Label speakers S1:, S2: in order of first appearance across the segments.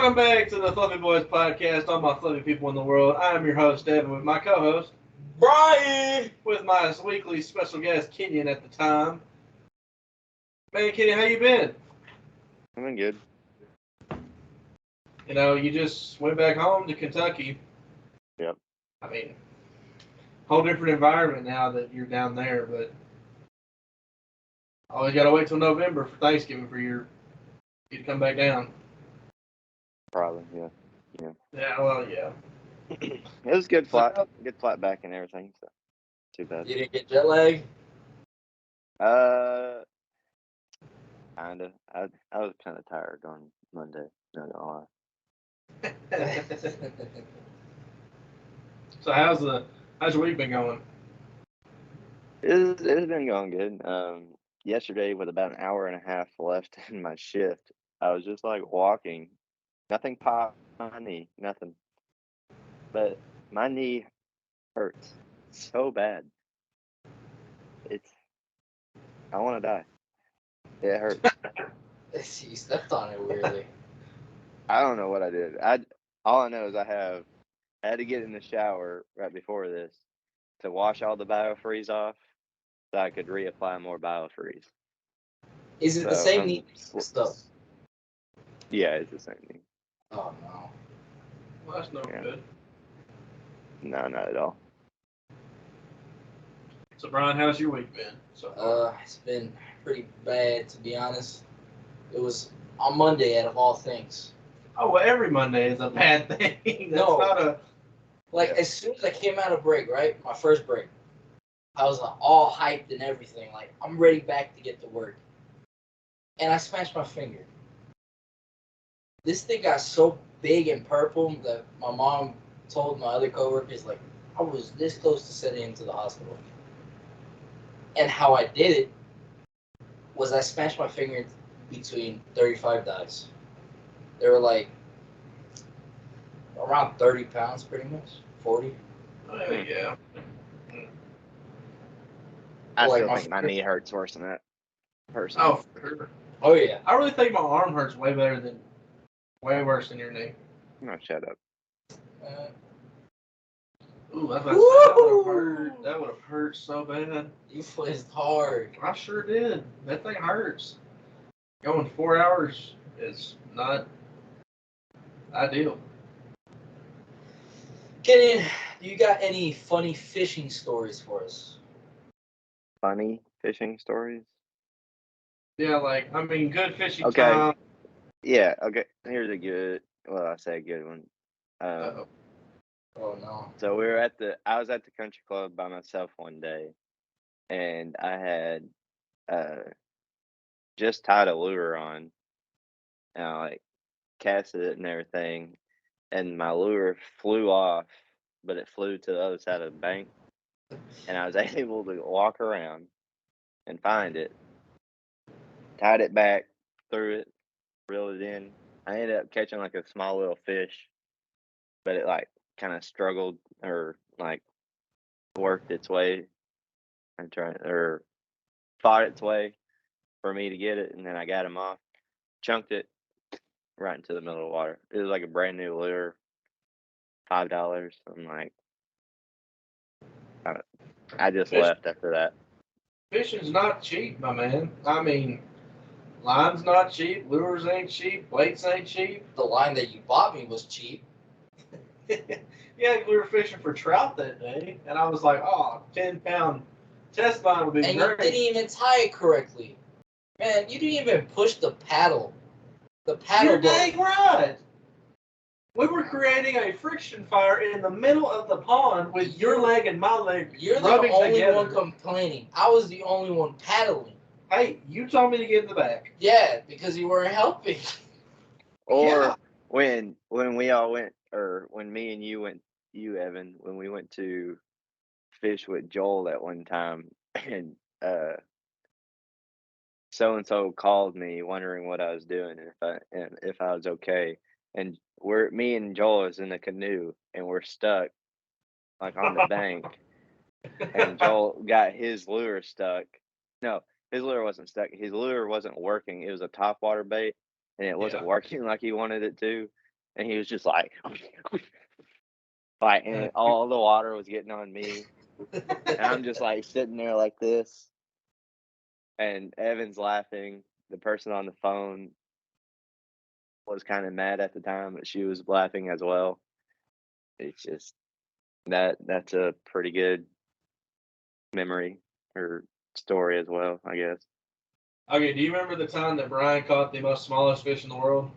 S1: Welcome back to the Phluffy Boiz podcast, all my fluffy people in the world. I am your host, Devin, with my co-host,
S2: Brian!
S1: with my weekly special guest, Kenyon, at the time. Man, Kenyon, how you been?
S3: I'm been good.
S1: You know, you just went back home to Kentucky.
S3: Yep.
S1: I mean, whole different environment now that you're down there, but always got to wait till November for Thanksgiving for you to come back down.
S3: Probably, yeah.
S1: Yeah, well, yeah.
S3: It was good flight back and everything, so too bad.
S2: You didn't get jet lag?
S3: Kinda. I was kinda tired on Monday, not gonna lie.
S1: So how's your week been going?
S3: It's been going good. Yesterday with about an hour and a half left in my shift, I was just like walking. Nothing popped on my knee, nothing. But my knee hurts so bad. I wanna die. It hurts.
S2: You stepped on it weirdly.
S3: I don't know what I did. All I know is I had to get in the shower right before this to wash all the biofreeze off so I could reapply more biofreeze.
S2: Is it the same knee stuff?
S3: Yeah, it's the same thing.
S2: Oh, no.
S1: Well, that's no good.
S3: No, not at all.
S1: So, Brian, how's your week been?
S2: It's been pretty bad, to be honest. It was on Monday, out of all things.
S1: Oh, well, every Monday is a bad thing. That's
S2: No.
S1: not a...
S2: Like, as soon as I came out of break, right? My first break, I was all hyped and everything. Like, I'm ready back to get to work. And I smashed my finger. This thing got so big and purple that my mom told my other coworkers, like, I was this close to sending him to the hospital. And how I did it was I smashed my finger between 35 dice. They were like around 30 pounds, pretty much. 40.
S1: Oh, yeah.
S3: I
S2: Like
S3: still think my knee hurts worse than that. Personally.
S1: Oh, for sure.
S2: Oh, yeah.
S1: I really think my arm hurts way worse than your knee.
S3: No, shut up.
S1: Ooh, that would have hurt. That would have hurt so bad.
S2: You flinched hard.
S1: I sure did. That thing hurts. Going 4 hours is not ideal.
S2: Kenyon, do you got any funny fishing stories for us?
S3: Funny fishing stories?
S1: Yeah, good fishing
S3: Okay.
S1: time.
S3: Yeah, okay. Here's a good, well, I say a good one.
S2: Oh, no.
S3: So I was at the country club by myself one day, and I had just tied a lure on, and I like casted it and everything, and my lure flew off, but it flew to the other side of the bank, and I was able to walk around and find it, tied it back, threw it, reeled it in. I ended up catching like a small little fish, but it like kind of struggled or like worked its way or fought its way for me to get it, and then I got him off, chunked it right into the middle of the water. It was like a brand new lure, $5. I'm like, I just left after that.
S1: Fishing's not cheap, my man. I mean, line's not cheap, lures ain't cheap, weights ain't cheap.
S2: The line that you bought me was cheap.
S1: Yeah, we were fishing for trout that day, and I was like, oh, 10-pound test line would be
S2: And
S1: great.
S2: you didn't even tie it correctly. Man, you didn't even push the paddle. The paddle.
S1: You're dang right. We were creating a friction fire in the middle of the pond with your leg and my leg
S2: You're
S1: rubbing
S2: the only
S1: together.
S2: one complaining. I was the only one paddling.
S1: Hey, you told me to get in the back.
S2: Yeah, because you weren't helping.
S3: Or when we all went, or when me and you went, Evan, when we went to fish with Joel that one time, and so and so called me wondering what I was doing and if I was okay, and me and Joel is in a canoe and we're stuck like on the bank, and Joel got his lure stuck. No, his lure wasn't stuck. His lure wasn't working. It was a topwater bait, and it wasn't working like he wanted it to. and he was just like, and all the water was getting on me, and I'm just like sitting there like this, and Evan's laughing. The person on the phone was kind of mad at the time, but she was laughing as well. It's just that's a pretty good memory or story as well, I guess.
S1: Okay, do you remember the time that Brian caught the most smallest fish in the world?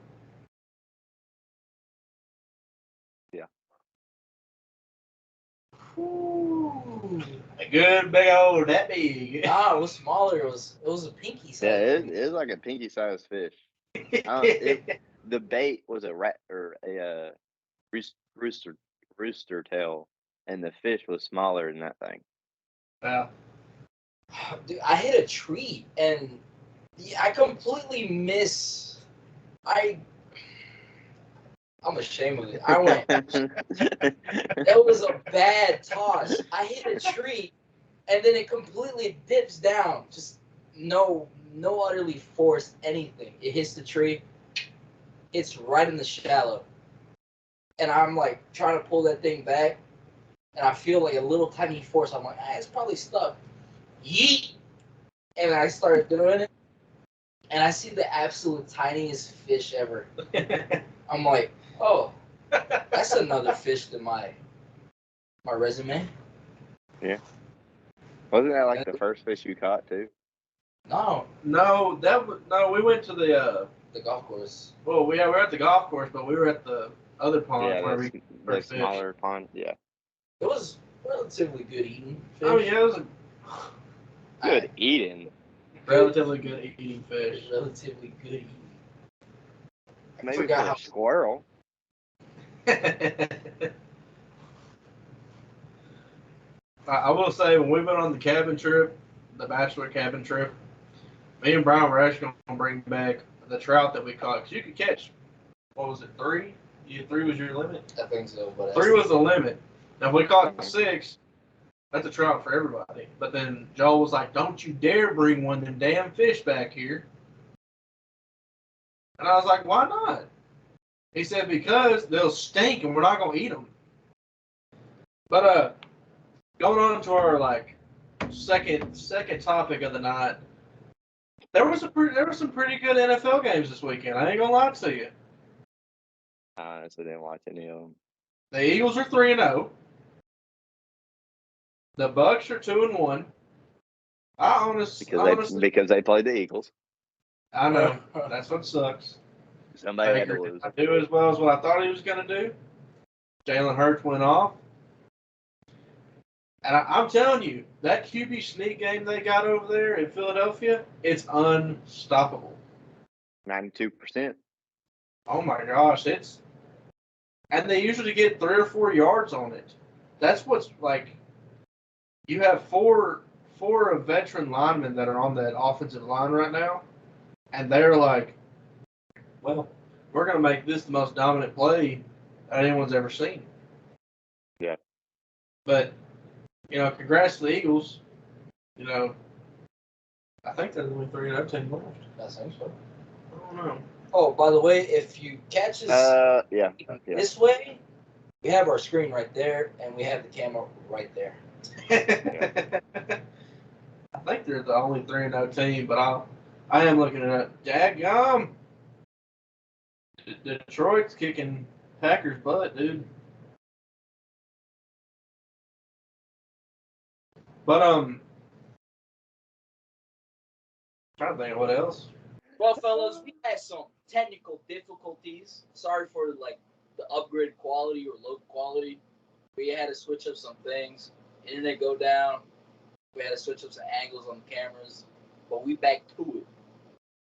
S3: Yeah.
S2: Ooh.
S1: A good big old that big.
S2: Nah, it was smaller. It was a pinky size.
S3: Yeah, it was like a pinky sized fish. The bait was a rat or a rooster tail, and the fish was smaller than that thing.
S1: Wow.
S2: Dude, I hit a tree and I completely miss. I'm ashamed of it. I went. It was a bad toss. I hit a tree, and then it completely dips down. Just no utterly forced anything. It hits the tree. It's right in the shallow, and I'm like trying to pull that thing back, and I feel like a little tiny force. I'm like, it's probably stuck. Yeet, and I started doing it, and I see the absolute tiniest fish ever. I'm like, oh, that's another fish to my resume.
S3: Yeah. Wasn't that like the first fish you caught too?
S2: No,
S1: No, we went to the
S2: golf course.
S1: well, we were at the golf course, but we were at the other pond
S3: Yeah,
S1: where we
S3: the
S1: first
S3: smaller pond. Yeah.
S2: It was relatively good eating fish.
S1: Oh yeah, it was a
S3: Good eating.
S1: relatively good eating fish.
S2: Relatively good eating.
S3: Maybe
S2: forgot
S3: for
S2: how-
S3: a squirrel.
S1: I will say, when we went on the cabin trip, the bachelor cabin trip, me and Brian were actually going to bring back the trout that we caught. Because you could catch, what was it, 3? Three was your limit?
S2: I think so, but
S1: 3 was the limit. Now, if we caught 6, that's a trout for everybody. But then Joel was like, don't you dare bring one of them damn fish back here. And I was like, why not? He said, because they'll stink and we're not going to eat them. But, going on to our second topic of the night, there were some pretty good NFL games this weekend. I ain't gonna lie to you.
S3: I honestly didn't watch any of them.
S1: The Eagles are 3-0. The Bucks are 2-1.
S3: Because they played the Eagles.
S1: I know that's what sucks.
S3: Somebody had to lose.
S1: I do as well as what I thought he was gonna do. Jalen Hurts went off. And I'm telling you, that QB sneak game they got over there in Philadelphia, it's unstoppable.
S3: 92%.
S1: Oh my gosh, and they usually get 3 or 4 yards on it. That's what's like. You have four veteran linemen that are on that offensive line right now, and they're like, well, we're gonna make this the most dominant play that anyone's ever seen.
S3: Yeah.
S1: But congrats to the Eagles. I think there's only 3-0 team left.
S2: I think so.
S1: I don't know.
S2: Oh, by the way, if you catch us
S3: Yeah.
S2: this way, we have our screen right there, and we have the camera right there.
S1: I think they're the only 3-0 team, but I am looking it up. Dadgum. Detroit's kicking Packers' butt, dude. But trying to think of what else.
S2: Well, fellas, we had some technical difficulties. Sorry for the upgrade quality or low quality. We had to switch up some things. Internet go down. We had to switch up some angles on the cameras, but we back to it.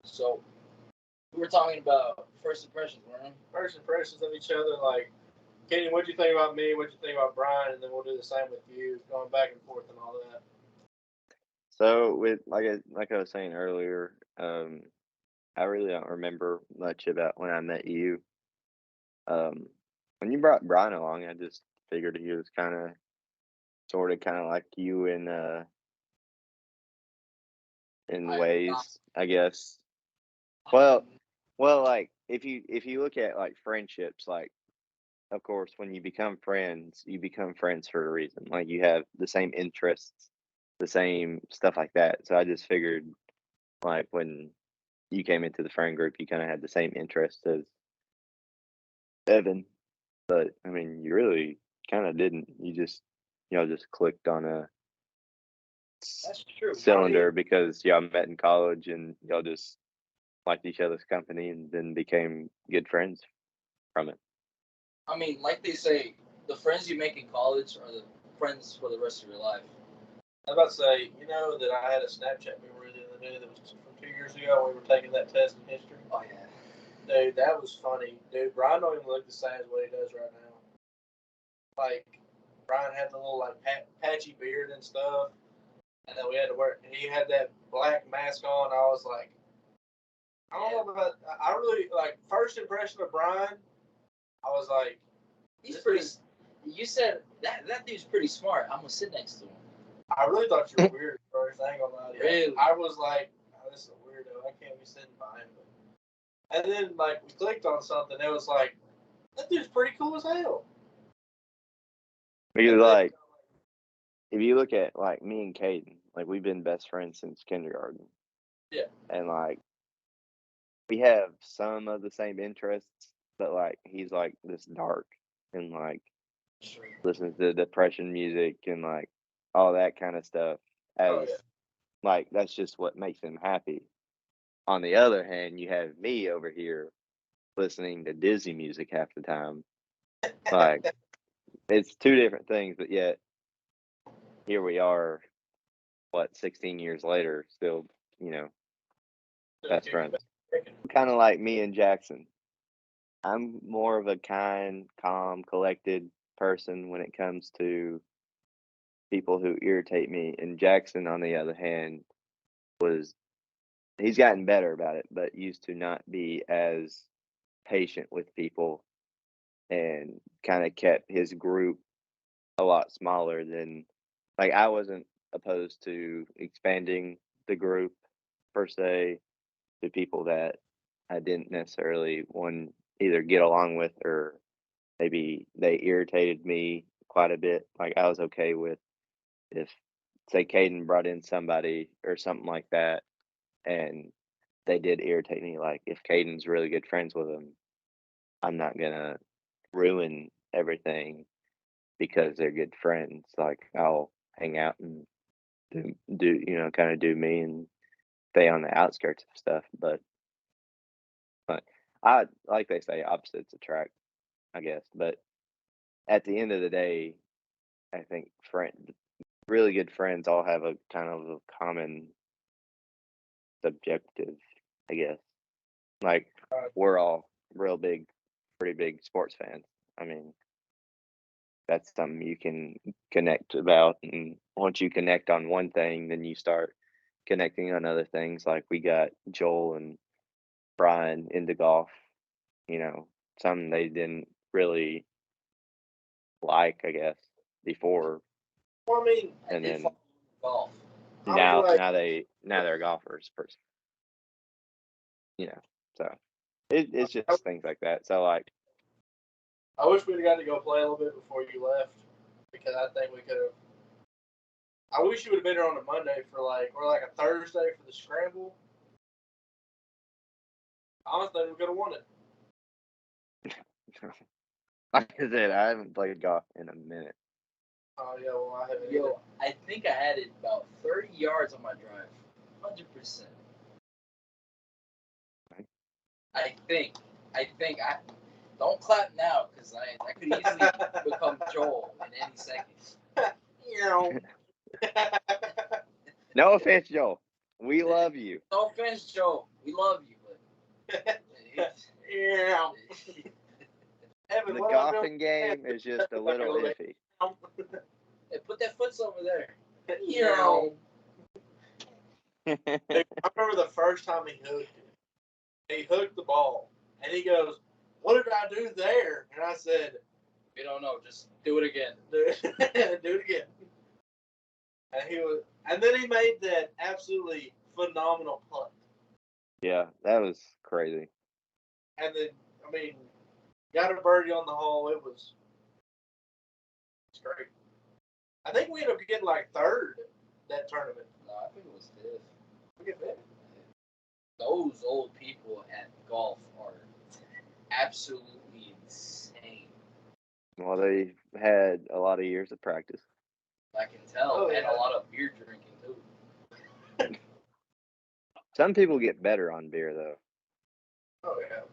S2: So we were talking about first impressions, weren't we?
S1: First impressions of each other, like, Kenyon, what'd you think about me? What'd you think about Brian? And then we'll do the same with you, going back and forth and all that.
S3: So with like I was saying earlier, I really don't remember much about when I met you. When you brought Brian along, I just figured he was sort of like you in ways, I guess. Well, like if you look at like friendships, like of course when you become friends for a reason. Like you have the same interests, the same stuff like that. So I just figured like when you came into the friend group, you kind of had the same interests as Evan. But I mean, you really kind of didn't. You just just clicked on a
S2: That's true.
S3: cylinder because y'all met in college and y'all just liked each other's company and then became good friends from it.
S2: I mean, like they say, the friends you make in college are the friends for the rest of your life.
S1: I was about to say, you know that I had a Snapchat memory the other day that was from 2 years ago when we were taking that test in history.
S2: Oh yeah.
S1: Dude, that was funny. Dude, Brian don't even look the same as what he does right now. Like, Brian had the little like patchy beard and stuff, and then we had to wear. He had that black mask on. I was like, I don't know about. I really like first impression of Brian. I was like,
S2: He's pretty. You said that dude's pretty smart. I'm gonna sit next to him.
S1: I really thought you were weird at first. I ain't gonna lie to you.
S2: Really?
S1: I was like, oh, this is a weirdo. I can't be sitting by him. And then like we clicked on something. It was like, that dude's pretty cool as hell.
S3: Because like if you look at like me and Caden, like we've been best friends since kindergarten.
S1: Yeah.
S3: And like we have some of the same interests, but like he's like this dark and like listens to depression music and like all that kind of stuff as like that's just what makes him happy. On the other hand, you have me over here listening to Disney music half the time. Like it's two different things, but yet here we are, 16 years later, still, best friends. Kind of like me and Jackson. I'm more of a kind, calm, collected person when it comes to people who irritate me. And Jackson, on the other hand, he's gotten better about it, but used to not be as patient with people and kind of kept his group a lot smaller than, like, I wasn't opposed to expanding the group per se to people that I didn't necessarily want either get along with or maybe they irritated me quite a bit. Like I was okay with if say Caden brought in somebody or something like that and they did irritate me. Like if Caden's really good friends with them, I'm not gonna ruin everything because they're good friends. Like I'll hang out and do kind of do me and stay on the outskirts of stuff. But I like they say opposites attract, I guess. But at the end of the day, I think really good friends all have a kind of a common subjective, I guess. Like we're all pretty big sports fans. I mean, that's something you can connect about, and once you connect on one thing, then you start connecting on other things. Like we got Joel and Brian into golf. Something they didn't really like, I guess, before.
S1: Well, I mean,
S3: And then
S2: golf.
S3: now they're golfers, so it's just things like that. So like,
S1: I wish we'd have got to go play a little bit before you left because I think we could have. I wish you would have been here on a Monday or like a Thursday for the scramble. Honestly, we could have won it.
S3: like I said, I haven't played golf in a minute.
S1: Oh yeah, well I haven't.
S2: Yo, I think I had it about 30 yards on my drive. 100%. I think. I don't clap now because I could easily become Joel in any second.
S3: No offense, Joel. We love you.
S2: No offense, Joel. We love you, but
S1: Evan,
S3: The
S1: what
S3: golfing game is just a little iffy.
S2: hey, put that foot over there.
S1: I remember the first time he hooked it. He hooked the ball, and he goes, "What did I do there?" And I said,
S2: We don't know. Just do it again.
S1: "Do it again." And then he made that absolutely phenomenal putt.
S3: Yeah, that was crazy.
S1: And then, I mean, got a birdie on the hole. It's great. I think we ended up getting like third that tournament.
S2: No, I think it was fifth.
S1: We get fifth.
S2: Those old people at golf are absolutely insane.
S3: Well, they had a lot of years of practice.
S2: I can tell,
S1: Oh,
S2: and
S1: yeah.
S2: a lot of beer drinking too.
S3: Some people get better on beer, though.
S1: Oh yeah.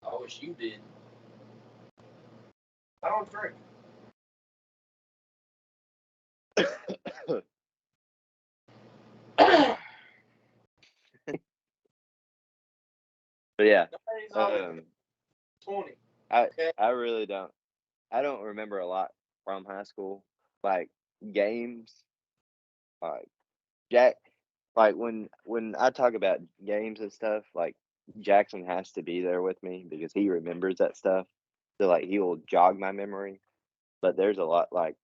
S2: I wish you did.
S1: I don't drink.
S3: But yeah,
S1: Nobody's on 20.
S3: I really don't. I don't remember a lot from high school, like games, like Jack. Like when I talk about games and stuff, like Jackson has to be there with me because he remembers that stuff. So like he will jog my memory. But there's a lot like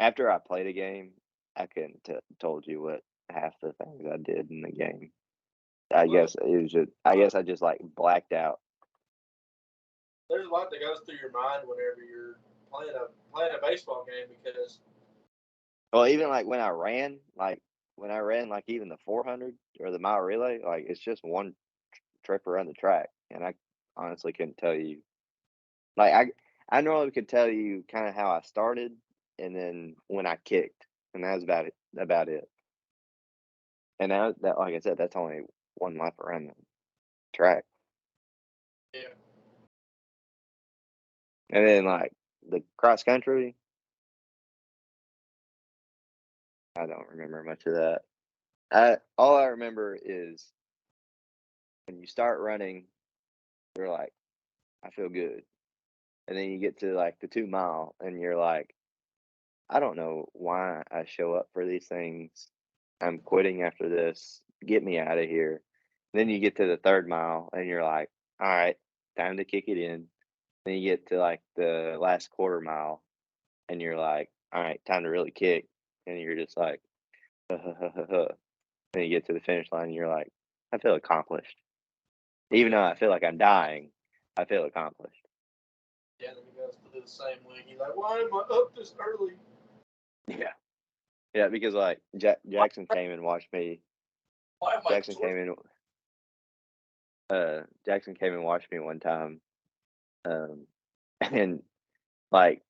S3: after I played a game, I couldn't told you what half the things I did in the game. I
S1: Well,
S3: guess it was just. I guess I just like blacked out.
S1: there's a lot that goes through your mind whenever you're playing a baseball game because
S3: Well, even like when I ran like even the 400 or the mile relay, like it's just one trip around the track, and I honestly couldn't tell you. Like I normally could tell you kind of how I started, and then when I kicked, and that was about it. About it. And now that, like I said, that's only one lap around the track,
S1: yeah.
S3: and then like the cross country, I don't remember much of that. All I remember is when you start running, you're like, I feel good. And then you get to like the 2 mile and you're like, I don't know why I show up for these things. I'm quitting after this. Get me out of here. Then you get to the 3rd mile and you're like, all right, time to kick it in. Then you get to like the last 1/4 mile and you're like, all right, time to really kick. And you're just like, Then you get to the finish line and you're like, I feel accomplished. Even though I feel like I'm dying, I feel accomplished.
S1: Yeah, then he goes to do the same way. He's like, why am I up this early?
S3: Yeah. Yeah, because like Jackson came and watched me.
S2: Why am I
S3: Jackson came in. Jackson came and watched me one time, and like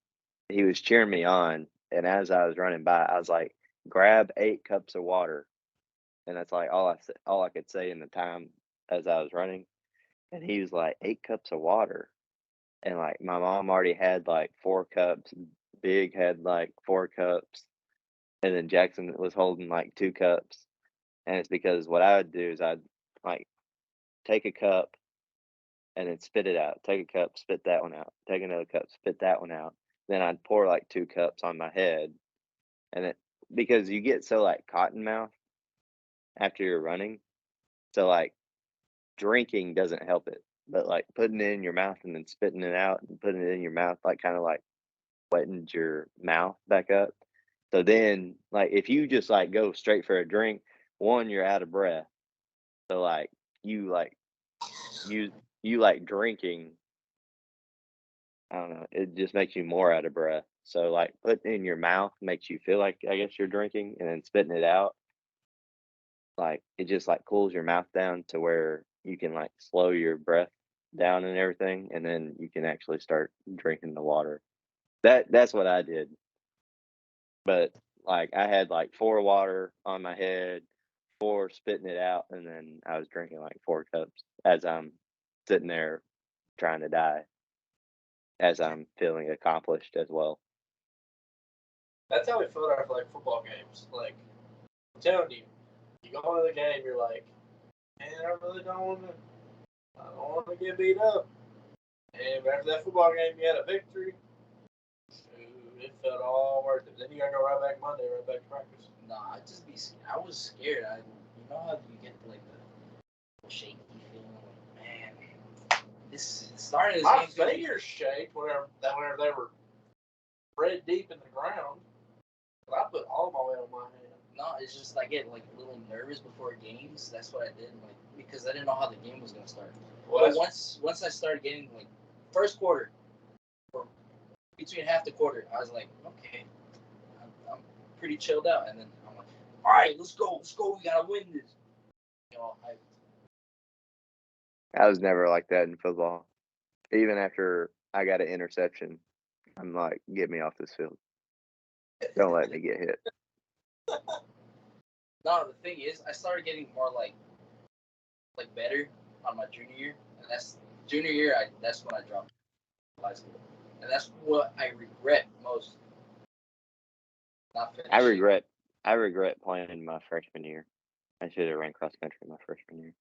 S3: he was cheering me on, and as I was running by, I was like, "Grab 8 cups of water," and that's like all I could say in the time as I was running, and he was like, "8 cups of water," and like my mom already had like 4 cups, Big had like 4 cups, and then Jackson was holding like 2 cups, and it's because what I would do is I'd like take a cup and then spit it out. Take a cup, spit that one out. Take another cup, spit that one out. Then I'd pour like 2 cups on my head, and it because you get so like cotton mouth after you're running, so like drinking doesn't help it, but like putting it in your mouth and then spitting it out and putting it in your mouth like kind of like wettens your mouth back up. So then like if you just like go straight for a drink, one you're out of breath. So like you like you you like drinking. I don't know. It just makes you more out of breath. So like putting it in your mouth makes you feel like I guess you're drinking, and then spitting it out, like it just like cools your mouth down to where you can like slow your breath down and everything, and then you can actually start drinking the water. That's what I did. But like I had like 4 water on my head, 4 spitting it out, and then I was drinking like 4 cups as I'm sitting there trying to die, as I'm feeling accomplished as well.
S1: That's how we felt after like football games. Like, I'm telling you, you go into the game, you're like, man, I really I don't want to get beat up. And after that football game, you had a victory. Ooh, it felt all worth it. Then you gotta go right back Monday, right back to practice.
S2: Nah, I was scared. You know how you get like the shaky feeling, like, man, this starting this
S1: My
S2: game.
S1: fingers shaked whenever they were red deep in the ground. But I put all my weight on my hand.
S2: No, it's just I get like a little nervous before games. That's what I did, like because I didn't know how the game was gonna start.
S1: Well,
S2: But once I started getting like first quarter, or between half the quarter, I was like, okay, I'm pretty chilled out. And then I'm like, all right, let's go, we gotta win this. You know,
S3: I was never like that in football. Even after I got an interception, I'm like, get me off this field. Don't let me get hit.
S2: no, the thing is, I started getting more like better on my junior year, and that's junior year. That's when I dropped high school, and that's what I regret most. Not
S3: I
S2: finishing.
S3: regret playing my freshman year. I should have ran cross country my freshman year.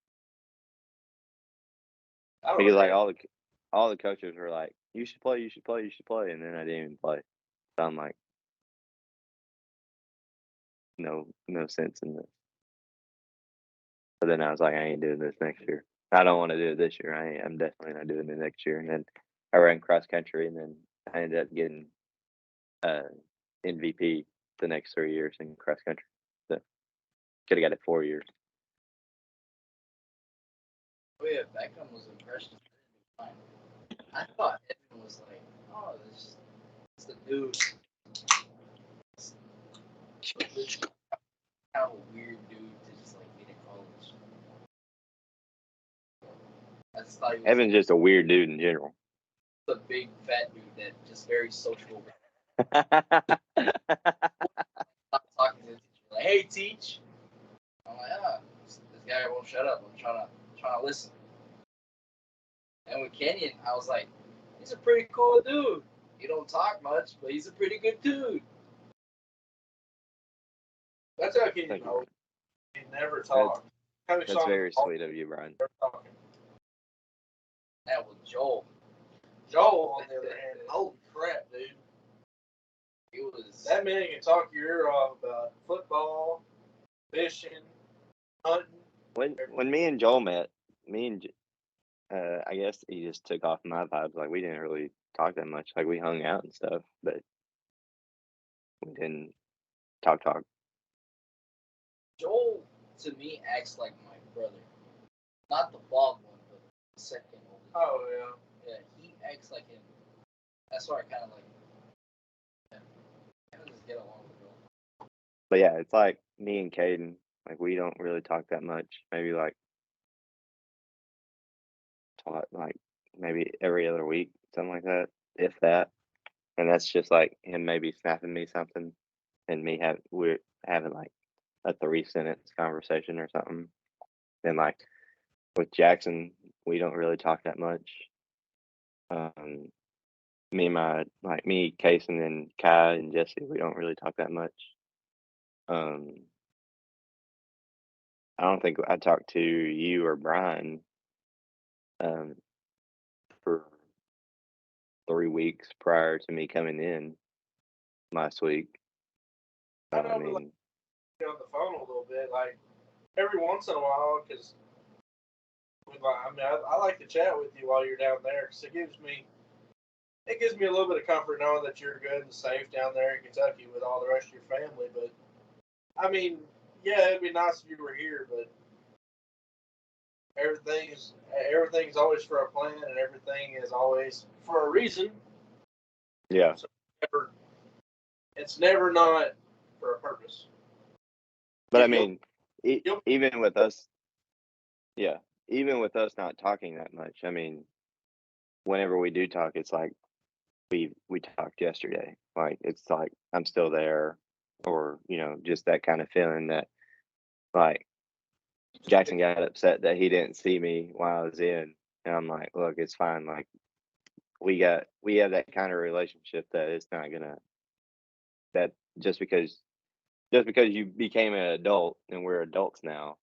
S1: I don't
S3: Because like
S1: regret.
S3: all the coaches were like, you should play, and then I didn't even play. So I'm like, no sense in this. But then I was like, I ain't doing this next year. I don't want to do it this year. I'm definitely not doing it next year. And then I ran cross country, and then I ended up getting uh, MVP the next 3 years in cross country. So could have got it 4 years.
S2: Oh yeah, Beckham was impressive. I thought Evan was like, oh, this is the dude. Literally kind of a weird dude to just like meet in college. I just thought he was
S3: Evan's just a weird dude in general.
S2: a big fat dude that just very sociable. Talking to the teacher, like, hey, teach. I'm like, this guy won't shut up. I'm trying to listen. And with Kenyon, I was like, he's a pretty cool dude. He don't talk much, but he's a pretty good dude.
S1: That's how Kenyon
S3: Thank you,
S1: knows. He never
S3: That's,
S1: talked.
S3: that's very sweet of you, Brian.
S1: Talking.
S2: That was Joel.
S1: Joel, on the other hand, holy crap, dude.
S2: He was
S1: That man can talk your ear off about football, fishing, hunting.
S3: When me and Joel met, I guess he just took off my vibes. Like we didn't really talk that much. Like we hung out and stuff, but we didn't talk.
S2: Joel to me acts like my brother. Not the bald one, but the second oldest.
S1: Oh, yeah.
S2: Yeah, he acts like him. That's why I kind of like him. I kind of just get along with Joel.
S3: But yeah, it's like me and Caden. Like we don't really talk that much. Maybe like talk like maybe every other week, something like that, if that. And that's just like him maybe snapping me something, and we're having like a 3 sentence conversation or something. Then like with Jackson, we don't really talk that much. Me, Case, and then Kai and Jesse, we don't really talk that much. Um, I don't think I talked to you or Brian for 3 weeks prior to me coming in last week.
S1: I know, but like, get on the phone a little bit, like every once in a while, because I like to chat with you while you're down there, because it gives me a little bit of comfort knowing that you're good and safe down there in Kentucky with all the rest of your family. But I mean, yeah, it'd be nice if you were here, but everything's always for a plan, and everything is always for a reason.
S3: Yeah.
S1: So it's never not for a purpose.
S3: But I mean, even with us not talking that much, I mean, whenever we do talk, it's like we talked yesterday. Like it's like I'm still there, or just that kind of feeling that like Jackson got upset that he didn't see me while I was in, and I'm like, look, it's fine. Like we have that kind of relationship that it's not gonna that just because you became an adult and we're adults now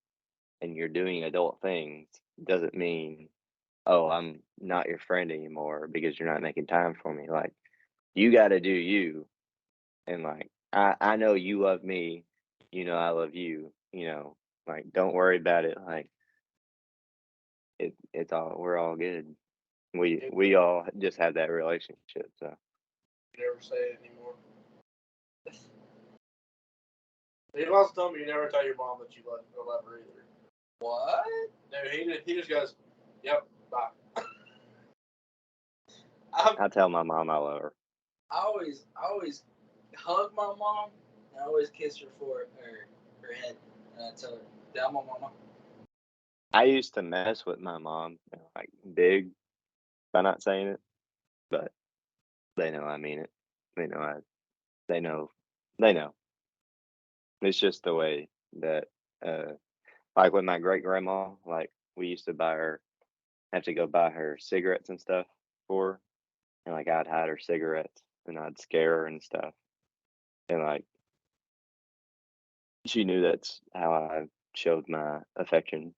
S3: and you're doing adult things doesn't mean, oh, I'm not your friend anymore because you're not making time for me. Like you got to do you, and like I know you love me, I love you, like don't worry about it. Like we're all good. We all just have that relationship. So
S1: You never say it anymore. He also told me you never tell your mom that you love her either.
S2: What?
S1: No, he just goes, "Yep, bye."
S3: I tell my mom I love her.
S2: I always hug my mom and I always kiss her for her head. And I tell her, "Down, my mama."
S3: I used to mess with my mom, like big, by not saying it, but they know I mean it. They know they know, they know. It's just the way that, uh, like with my great grandma, like we used to have to go buy her cigarettes and stuff for her, and like I'd hide her cigarettes and I'd scare her and stuff, and like she knew that's how I showed my affection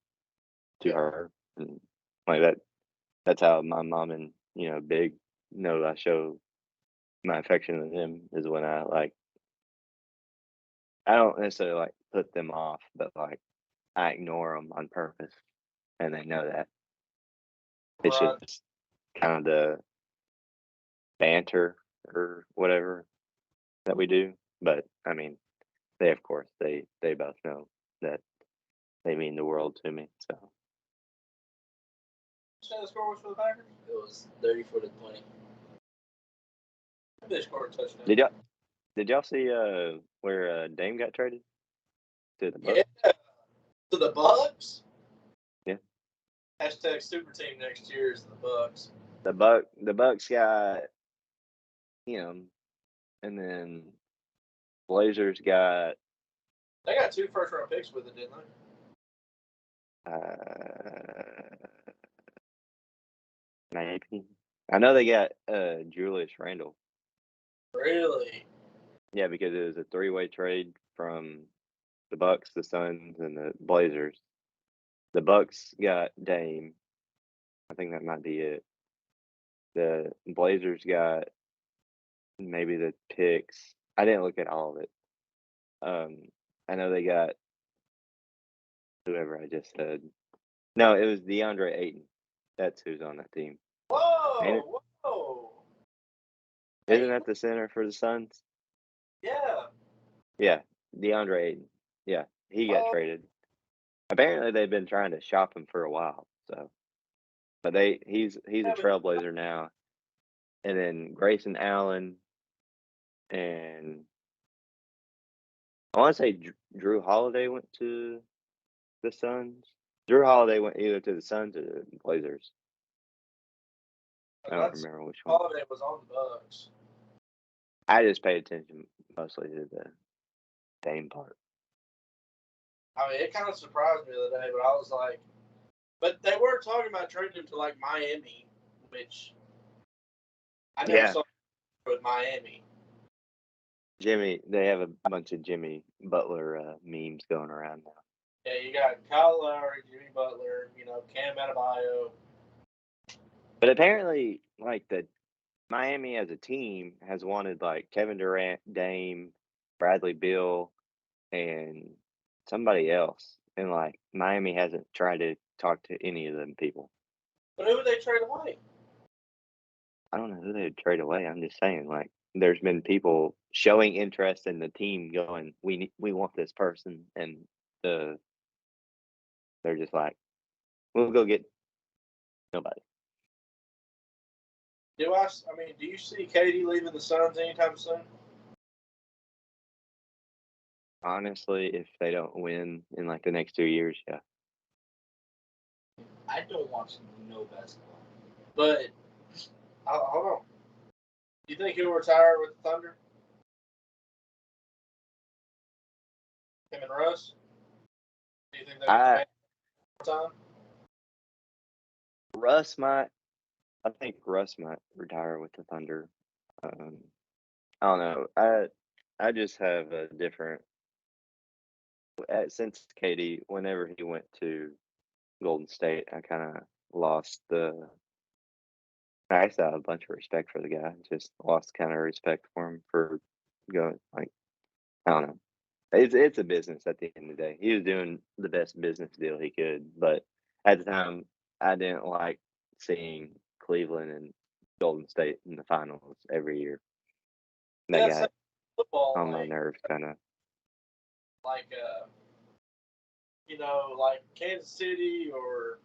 S3: to
S1: Yeah.
S3: her, and like that's how my mom and Big know I show my affection to them is when I don't necessarily like put them off, but like I ignore them on purpose, and they know that. It's
S1: Right.
S3: just kind of the banter or whatever that we do. But I mean, of course they both know that they mean the world to me. So
S1: Say the score was for the Packers.
S2: It was 34-20.
S1: They scored a touchdown.
S3: did y'all see where Dame got traded to the Bucks?
S1: Yeah, to the Bucks.
S3: Yeah.
S1: Hashtag super team next year is the Bucks.
S3: The Bucks got him, and then Blazers got
S1: They got 2 first-round picks with it, didn't they?
S3: maybe. I know they got Julius Randle.
S1: Really?
S3: Yeah, because it was a three-way trade from the Bucks, the Suns, and the Blazers. The Bucks got Dame. I think that might be it. The Blazers got maybe the picks. I didn't look at all of it. I know they got whoever I just said. No, it was DeAndre Ayton. That's who's on that team. Ain't it?
S1: Whoa, whoa.
S3: Isn't that the center for the Suns?
S1: Yeah.
S3: Yeah, DeAndre Ayton. Yeah, he got traded. Apparently, they've been trying to shop him for a while. So, but he's a trailblazer now. And then Grayson Allen and I want to say Drew Holiday went to the Suns. Drew Holiday went either to the Suns or the Blazers. I don't remember which one.
S1: Holiday was on the Bucks.
S3: I just paid attention mostly to the Dame part.
S1: I mean, it kind of surprised me the other day, but I was like, but they were talking about trading him to like Miami, which I never saw with Miami.
S3: They have a bunch of Jimmy Butler memes going around now.
S1: Yeah, you got Kyle Lowry, Jimmy Butler, Cam Adebayo.
S3: But apparently, like the Miami as a team has wanted like Kevin Durant, Dame, Bradley Beal, and somebody else, and like Miami hasn't tried to talk to any of them people.
S1: But who would they trade away?
S3: I don't know who they'd trade away. I'm just saying, like, there's been people showing interest in the team, going, we want this person, and they're just like, we'll go get nobody.
S1: Do you see KD leaving the Suns anytime soon?
S3: Honestly, if they don't win in like the next 2 years, yeah.
S2: I don't watch no basketball.
S1: But hold on. Do you think he'll retire with the Thunder? Him and Russ? Do you think they'll get more time?
S3: I think Russ might retire with the Thunder. I don't know. I just have a different since KD. Whenever he went to Golden State, I kind of lost the. I used to have a bunch of respect for the guy. Just lost kind of respect for him for going like I don't know. It's a business at the end of the day. He was doing the best business deal he could, but at the time, I didn't like seeing Cleveland and Golden State in the finals every year. That got
S1: Football.
S3: on my nerves, kind of.
S1: like like Kansas City or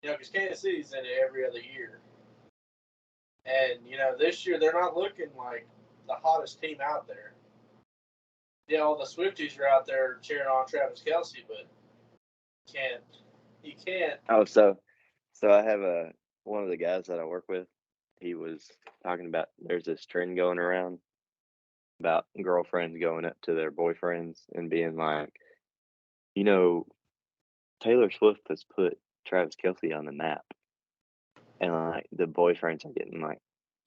S1: because Kansas City's in it every other year, and this year they're not looking like the hottest team out there. Yeah, all the Swifties are out there cheering on Travis Kelce, but he can't.
S3: Oh, so I have one of the guys that I work with. He was talking about there's this trend going around about girlfriends going up to their boyfriends and being like, Taylor Swift has put Travis Kelce on the map, and like the boyfriends are getting like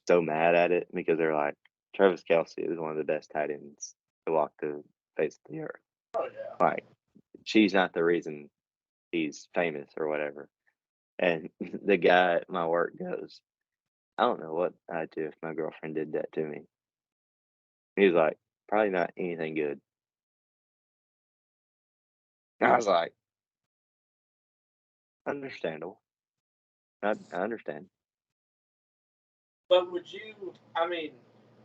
S3: so mad at it because they're like, Travis Kelce is one of the best tight ends to walk the face of the earth.
S1: Oh yeah.
S3: Like, she's not the reason he's famous or whatever. And the guy at my work goes, I don't know what I'd do if my girlfriend did that to me. He's like, probably not anything good. I was like, understandable. I understand.
S1: But would you? I mean,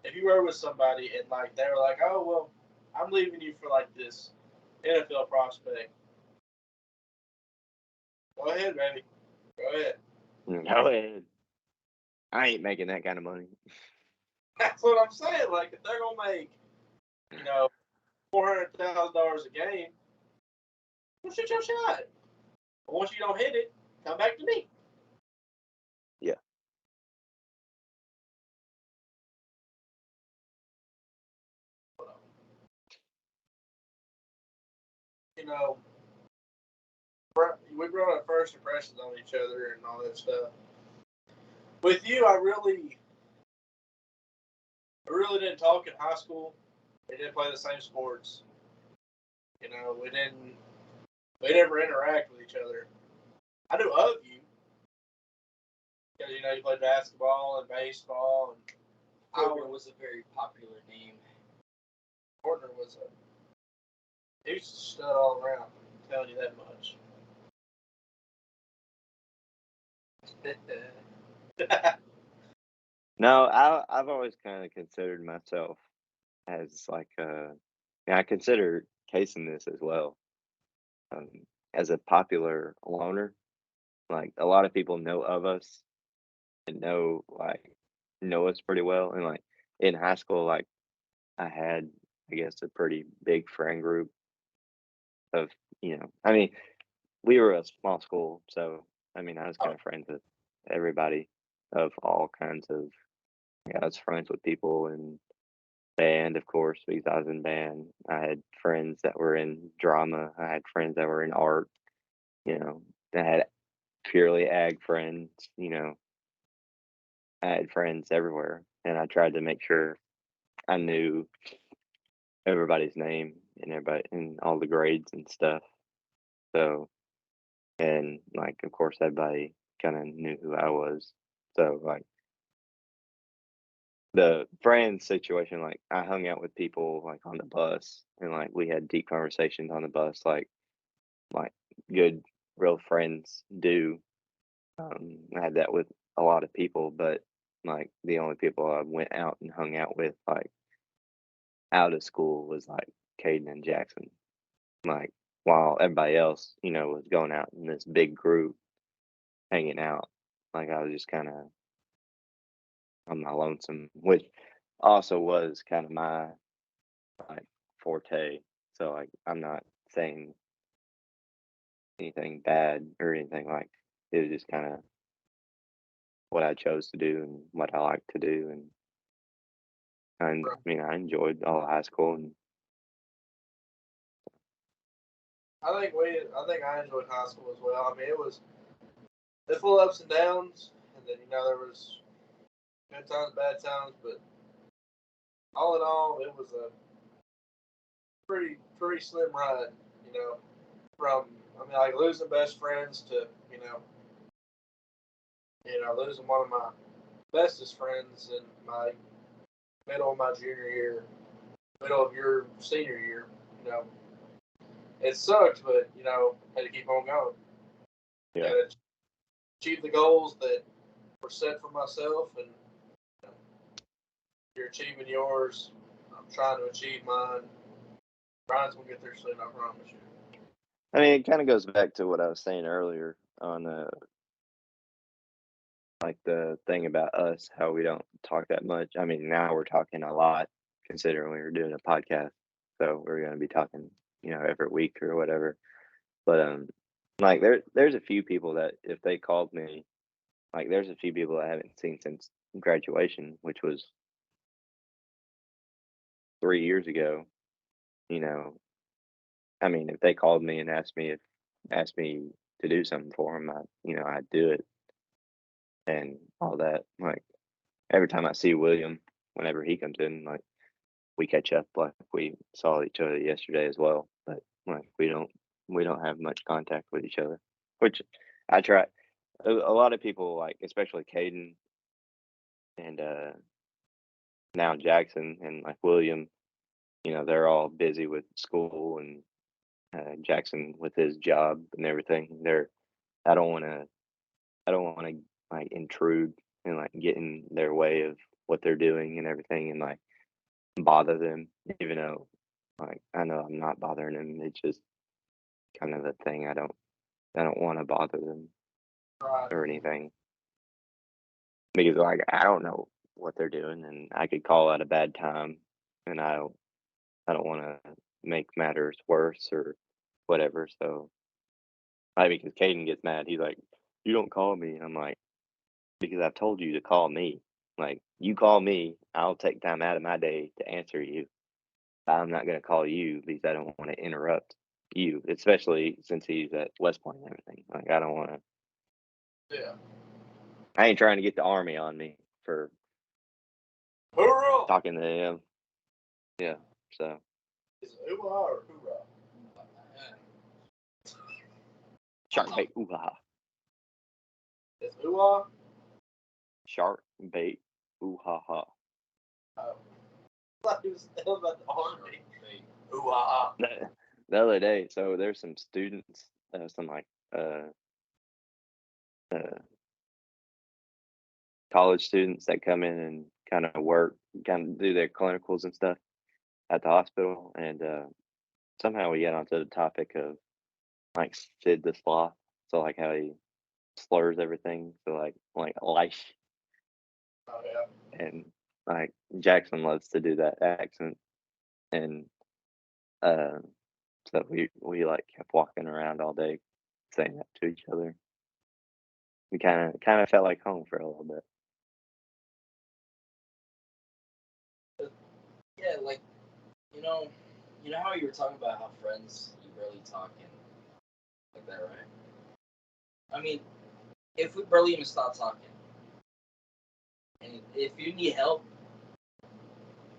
S1: if you were with somebody and like they were like, oh well, I'm leaving you for like this NFL prospect. Go ahead, baby. Go ahead.
S3: Go ahead. I ain't making that kind of money.
S1: That's what I'm saying. Like if they're gonna make, $400,000 a game, well, shoot your shot. But once you don't hit it, come back to me.
S3: Yeah.
S1: We brought up first impressions on each other and all that stuff. With you, I really didn't talk in high school. We didn't play the same sports. We never interact with each other. I knew of you because you played basketball and baseball, and
S2: Portner was a very popular name.
S1: Portner was he was a stud all around. I'm telling you that much.
S3: No, I've always kind of considered myself as like I consider casing this as well, um, as a popular loner. Like a lot of people know of us and know us pretty well. And like in high school, like I had, I guess, a pretty big friend group of, I mean, we were a small school, so I mean, I was kind of friends with everybody of all kinds of. I was friends with people in band, of course, because I was in band. I had friends that were in drama. I had friends that were in art. I had purely ag friends. I had friends everywhere, and I tried to make sure I knew everybody's name and everybody and all the grades and stuff. So, and like, of course, everybody kind of knew who I was. So, like, the friend situation, like, I hung out with people like on the bus, and like we had deep conversations on the bus, like good real friends do. I had that with a lot of people, but like the only people I went out and hung out with, like out of school, was like Caden and Jackson. Like, while everybody else, was going out in this big group hanging out, like I was just kind of on my lonesome, which also was kind of my like forte. So like I'm not saying anything bad or anything, like it was just kind of what I chose to do and what I like to do, and I enjoyed all of high school. And
S1: I think I enjoyed high school as well. I mean, it was full of ups and downs, and then there was good times, bad times, but all in all, it was a pretty slim ride. From like losing best friends to losing one of my bestest friends in my middle of my junior year, middle of your senior year. It sucked, but had to keep on going.
S3: yeah,
S1: Had to achieve the goals that were set for myself, and you're achieving yours. I'm trying to achieve mine. Brian's gonna get there soon, I promise you.
S3: I mean, it kind of goes back to what I was saying earlier on, like the thing about us, how we don't talk that much. I mean, now we're talking a lot, considering we were doing a podcast, so we're going to be talking, every week or whatever. But like there's a few people that if they called me, like there's a few people I haven't seen since graduation, which was 3 years ago. You know, I mean, if they called me and asked me to do something for them, I'd do it and all that. Like every time I see William, whenever he comes in, like we catch up. Like we saw each other yesterday as well, but like we don't have much contact with each other, which I try. A lot of people, like especially Caden and now Jackson and like William, they're all busy with school and Jackson with his job and everything. I don't want to I don't want to like intrude and like get in their way of what they're doing and everything and like bother them, even though like I know I'm not bothering them. It's just kind of the thing. I don't want to bother them
S1: Right.
S3: or anything because like I don't know what they're doing and I could call at a bad time and I don't want to make matters worse or whatever. So I because Caden gets mad. He's like, "You don't call me." And I'm like, "Because I've told you to call me. Like you call me, I'll take time out of my day to answer you. I'm not gonna call you because I don't want to interrupt you, especially since he's at West Point and everything. Like I don't want to.
S1: Yeah.
S3: I ain't trying to get the army on me for
S1: Hoorah!
S3: talking to him. Yeah. So
S1: Is it hoorah or hoorah?
S3: shark bait, ooh ha,
S1: It's hoorah.
S3: shark bait, ooh ha ha.
S1: I thought he was telling about the army. Hoorah.
S3: The other day, so there's some students, some like uh, college students that come in and kind of work, kind of do their clinicals and stuff at the hospital, and somehow we get onto the topic of like Sid the Sloth, so like how he slurs everything, so like life,
S1: Oh yeah.
S3: and like Jackson loves to do that accent, and uh, so we like kept walking around all day saying that to each other. We kind of felt like home for a little bit.
S2: Yeah, like you know, how you were talking about how friends you barely talk and like that, right? I mean, if we barely even stop talking, and if you need help,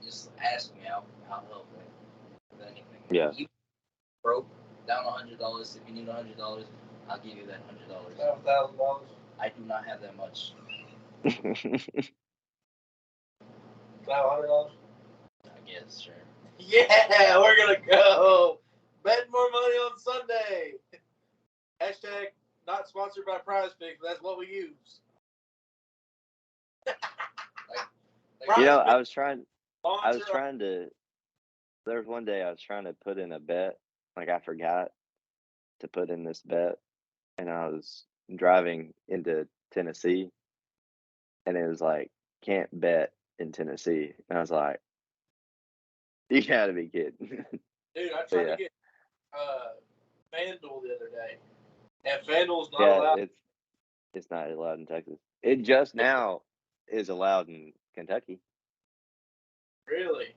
S2: just ask me. I'll help with anything.
S3: Yeah.
S2: You broke down $100. If you need $100, I'll give you that $100.
S1: $1,000.
S2: I do not have that much.
S1: $100.
S2: I guess, sure.
S1: Yeah, we're gonna go. Bet more money on Sunday. Hashtag not sponsored by Prize Picks, but that's what we use.
S3: You know,
S1: Prize
S3: I was trying
S1: sponsor.
S3: to. There was one day I was trying to put in a bet, like I forgot to put in this bet, and I was driving into Tennessee, and it was like can't bet in Tennessee, and I was like, you gotta be kidding.
S1: Dude, I
S3: So,
S1: tried
S3: yeah,
S1: to get FanDuel the other day, and FanDuel's not
S3: yeah,
S1: allowed.
S3: it's not allowed in Texas. It just now is allowed in Kentucky.
S1: Really?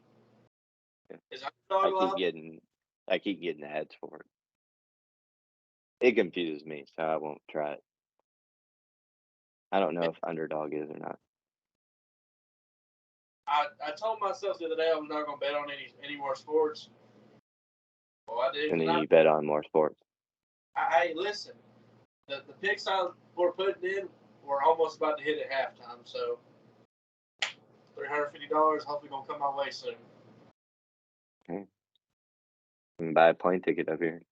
S3: Yeah.
S1: Is
S3: I
S1: Underdog
S3: keep
S1: allowed?
S3: getting I keep getting ads for it. It confuses me, so I won't try it. I don't know if Underdog is or not.
S1: I told myself the other day I was not gonna bet on any more sports. Well, I did.
S3: And then
S1: 'Cause
S3: you bet on more sports.
S1: hey, listen, the picks we're putting in were almost about to hit at halftime, so $350 hopefully gonna come my way soon.
S3: Okay. And buy a plane ticket up here.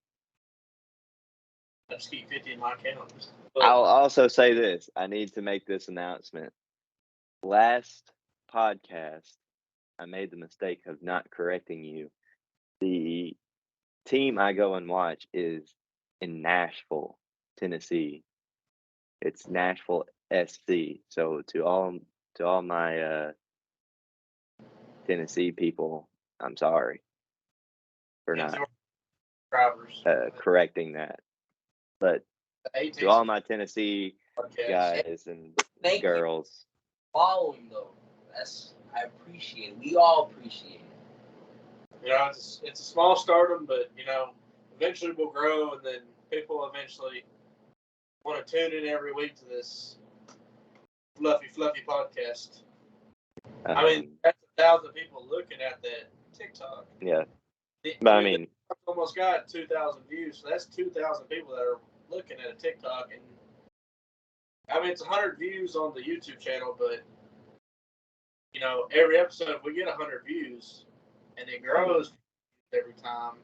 S1: I just keep 50 in my account.
S3: I'll also say this. I need to make this announcement. Last podcast, I made the mistake of not correcting you. The team I go and watch is in Nashville, Tennessee. It's Nashville SC. So to all my Tennessee people, I'm sorry for
S1: It's
S3: not
S1: your drivers.
S3: correcting that. But
S1: The
S3: to
S1: 18th
S3: all my Tennessee
S1: podcast.
S3: guys and
S2: Thank you
S3: girls,
S2: following though. I appreciate it. We all appreciate it.
S1: You know, it's a small stardom, but you know, eventually we'll grow, and then people eventually want to tune in every week to this fluffy podcast. I mean, that's 1,000 people looking at that TikTok.
S3: yeah. But I mean,
S1: almost got 2,000 views, so that's 2,000 people that are looking at a TikTok, and I mean it's 100 views on the YouTube channel, but you know, every episode if we get 100 views, and it grows every time.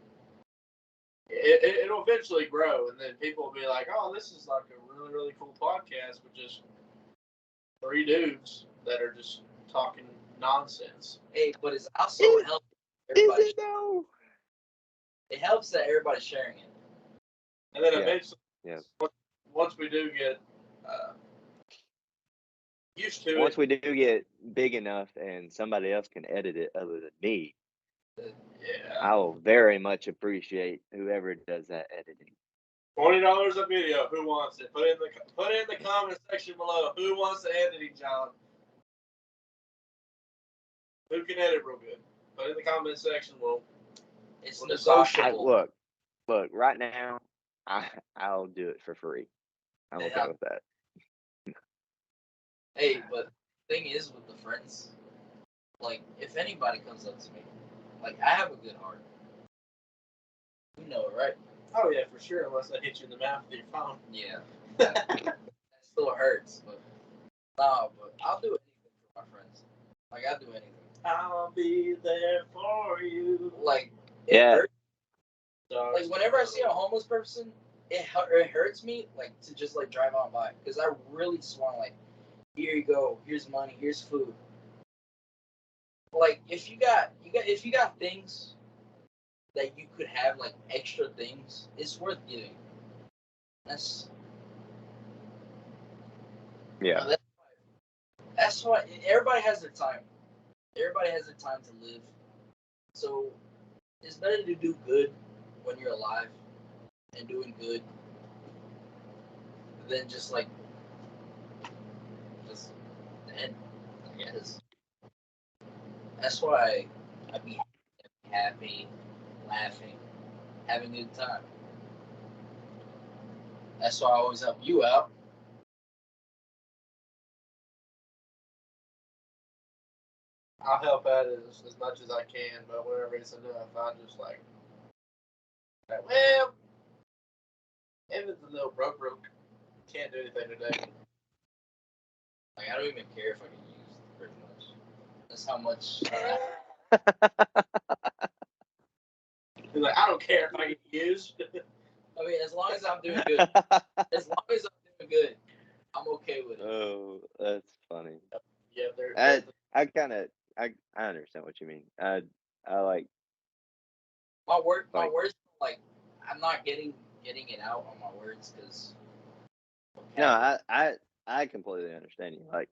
S1: It'll eventually grow, and then people will be like, "Oh, this is like a really, really cool podcast with just 3 dudes that are just talking nonsense."
S2: Hey, but it's also helps
S3: is
S2: everybody.
S3: it though?
S2: It helps that everybody's sharing it.
S1: And then
S3: Yeah.
S1: eventually,
S3: Yeah.
S1: once we do get used to
S3: Once
S1: it,
S3: we do get big enough and somebody else can edit it other than me,
S1: yeah,
S3: I will very much appreciate whoever does that editing.
S1: $20 a video. Who wants it? Put it in the comment section below. Who wants the editing job? Who can edit real good? Put it in the comment section.
S2: It's
S1: Well,
S2: negotiable.
S3: Look. Right now, I'll do it for free. I'm okay with that.
S2: Hey, but the thing is with the friends, like if anybody comes up to me, like I have a good heart. You know it, right?
S1: Oh yeah, for sure. Unless I hit you in the mouth with your phone.
S2: Yeah. That still hurts, but no, but I'll do anything for my friends. Like I'll do anything.
S1: I'll be there for you.
S2: Like
S3: Yeah.
S2: hurts. Like whenever I see a homeless person, it hurts me like to just like drive on by because I really just want like, here you go, here's money, here's food. Like if you got things that you could have like extra things, it's worth giving. That's
S3: Yeah.
S2: That's why everybody has their time. Everybody has their time to live. So it's better to do good when you're alive and doing good than just like just dead, I guess. That's why I be happy, laughing, having a good time. That's why I always help you out.
S1: I'll help out as much as I can, but whenever it's enough, I'm just like, well, if it's a little broke, can't do anything today.
S2: Like I don't even care if I get used pretty much. That's how much.
S1: He's like, I don't care if I get used.
S2: I mean, as long as I'm doing good, as long as I'm doing good, I'm okay with it.
S3: Oh, that's funny.
S1: Yeah,
S3: I understand what you mean. I like
S2: my words, like I'm not getting it out on my words because.
S3: no, I completely understand you. Like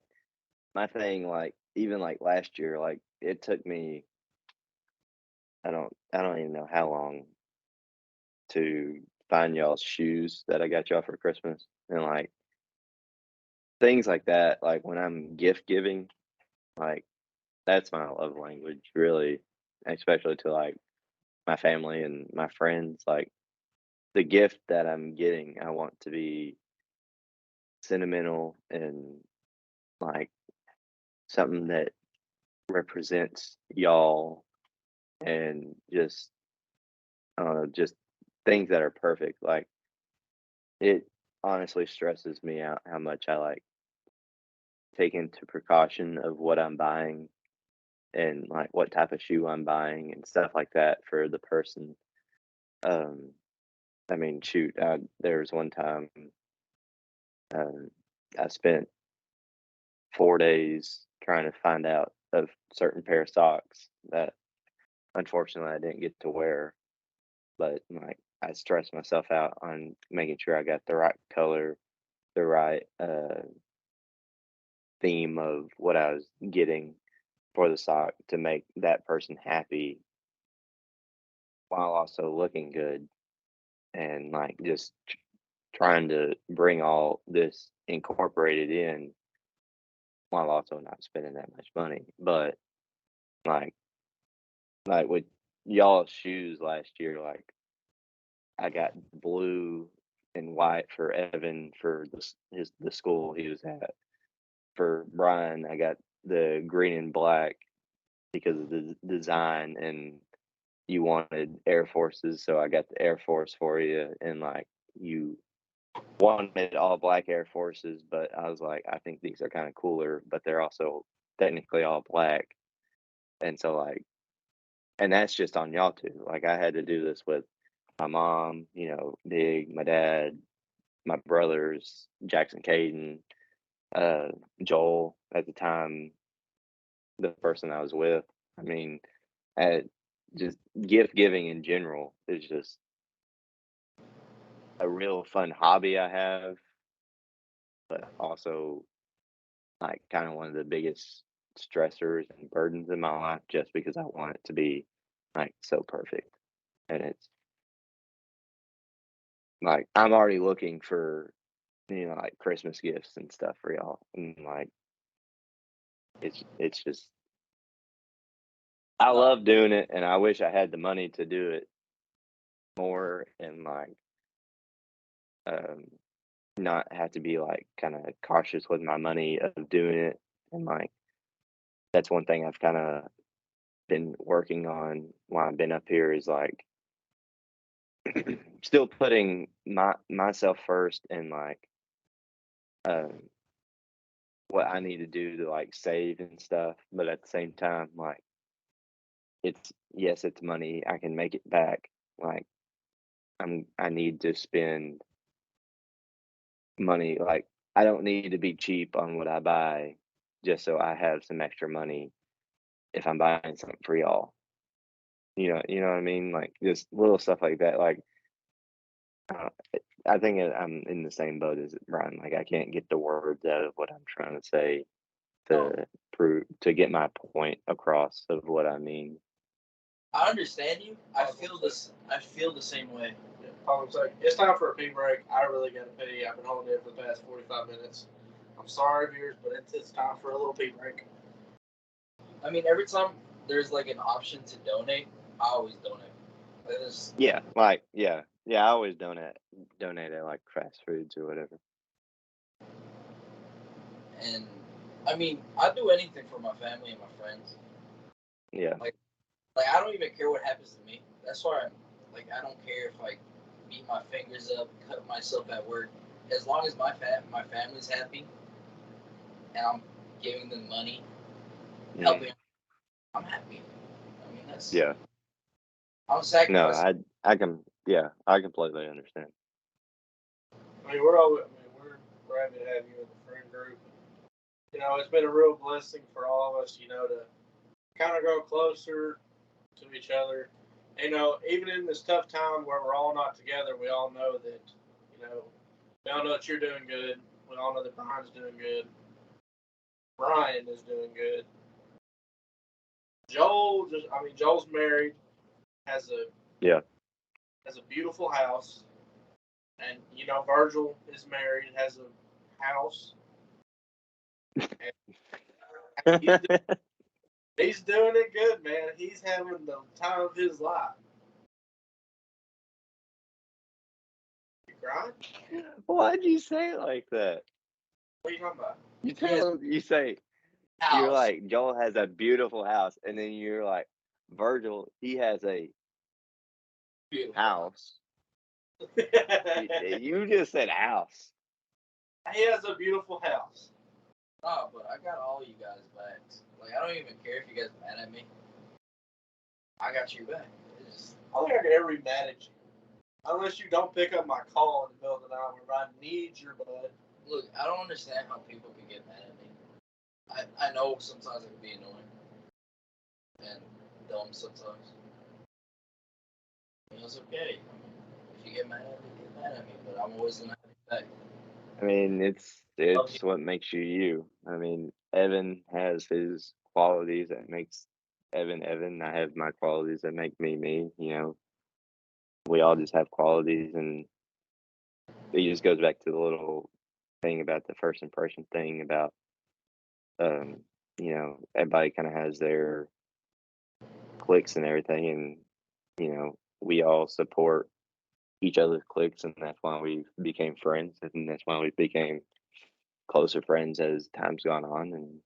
S3: my thing, like even like last year, like it took me I don't even know how long to find y'all's shoes that I got y'all for Christmas. And like things like that, like when I'm gift giving, like that's my love language, really, especially to like my family and my friends. Like the gift that I'm getting, I want to be sentimental and like something that represents y'all and just just things that are perfect. Like it honestly stresses me out how much I like take into precaution of what I'm buying and like what type of shoe I'm buying and stuff like that for the person. Um, I mean, shoot, there was one time um, I spent 4 days trying to find out a certain pair of socks that unfortunately I didn't get to wear. but like I stressed myself out on making sure I got the right color, the right theme of what I was getting for the sock to make that person happy while also looking good, and like just trying to bring all this incorporated in while also not spending that much money. But like with y'all's shoes last year, like I got blue and white for Evan for the school he was at. For Brian, I got the green and black because of the design, and you wanted Air Forces, so I got the Air Force for you, and like you wanted all black Air Forces, but I was like, I think these are kind of cooler, but they're also technically all black, and so like, and that's just on y'all too. Like I had to do this with my mom, Big, my dad, my brothers, Jackson, Caden, uh, Joel at the time, the person I was with. I mean, at just gift giving in general is just a real fun hobby I have, but also like kind of one of the biggest stressors and burdens in my life just because I want it to be like so perfect. And it's like I'm already looking for like Christmas gifts and stuff for y'all. And like it's just I love doing it, and I wish I had the money to do it more and like um not have to be like kind of cautious with my money of doing it. And like that's one thing I've kind of been working on while I've been up here is like still putting myself first and like um what I need to do to like save and stuff, but at the same time like it's yes, it's money, I can make it back. Like I need to spend money. Like I don't need to be cheap on what I buy just so I have some extra money if I'm buying something for y'all. You know what I mean? Like just little stuff like that. Like uh, I think I'm in the same boat as Brian. Like I can't get the words out of what I'm trying to say to prove to get my point across of what I mean.
S2: I understand you. I feel this. I feel the same way.
S1: Yeah, Paul, it's time for a pee break. I really got to pee. I've been holding it for the past 45 minutes. I'm sorry, viewers, but it's time for a little pee break.
S2: I mean, every time there's like an option to donate, I always donate.
S3: Yeah, like yeah. I always donate at like fast foods or whatever.
S2: And I mean, I do anything for my family and my friends.
S3: Yeah.
S2: Like I don't even care what happens to me. That's why I don't care if I beat my fingers up, cut myself at work. As long as my family's happy and I'm giving them money, helping, I'm happy. I mean, that's
S3: Yeah.
S2: I'm sacrificing.
S3: No, I completely understand.
S1: I mean, we're happy to have you in the friend group. It's been a real blessing for all of us, to kind of grow closer to each other. Even in this tough time where we're all not together, we all know that, we all know that you're doing good. We all know that Brian's doing good. Brian is doing good. Joel's married, has a
S3: Yeah.
S1: beautiful house, and Virgil is married, has a house, and he's doing it good, man. He's having the time of his life. You crying?
S3: Why'd you say it like that?
S1: What are you talking about?
S3: You say you're
S2: House.
S3: like Joel has a beautiful house, and then you're like Virgil, he has a
S2: Beautiful.
S3: house. You just said house.
S1: He has a beautiful house.
S2: Oh, but I got all you guys back. I don't even care if you guys are mad at me. I got you back.
S1: I don't think I could ever be mad at you. Unless you don't pick up my call in the middle of the night where I need your butt.
S2: Look, I don't understand how people can get mad at me. I know sometimes it can be annoying and dumb sometimes. It's okay. If you get mad at me, get mad at me. But I'm always gonna have you back.
S3: I mean,
S2: Love you.
S3: it's what makes you you. I mean, Evan has his qualities that makes Evan Evan. I have my qualities that make me me. You know, we all just have qualities, and it just goes back to the little thing about the first impression thing about um, everybody kind of has their cliques and everything, and we all support each other's cliques, and that's why we became friends, and that's why we became closer friends as time's gone on. And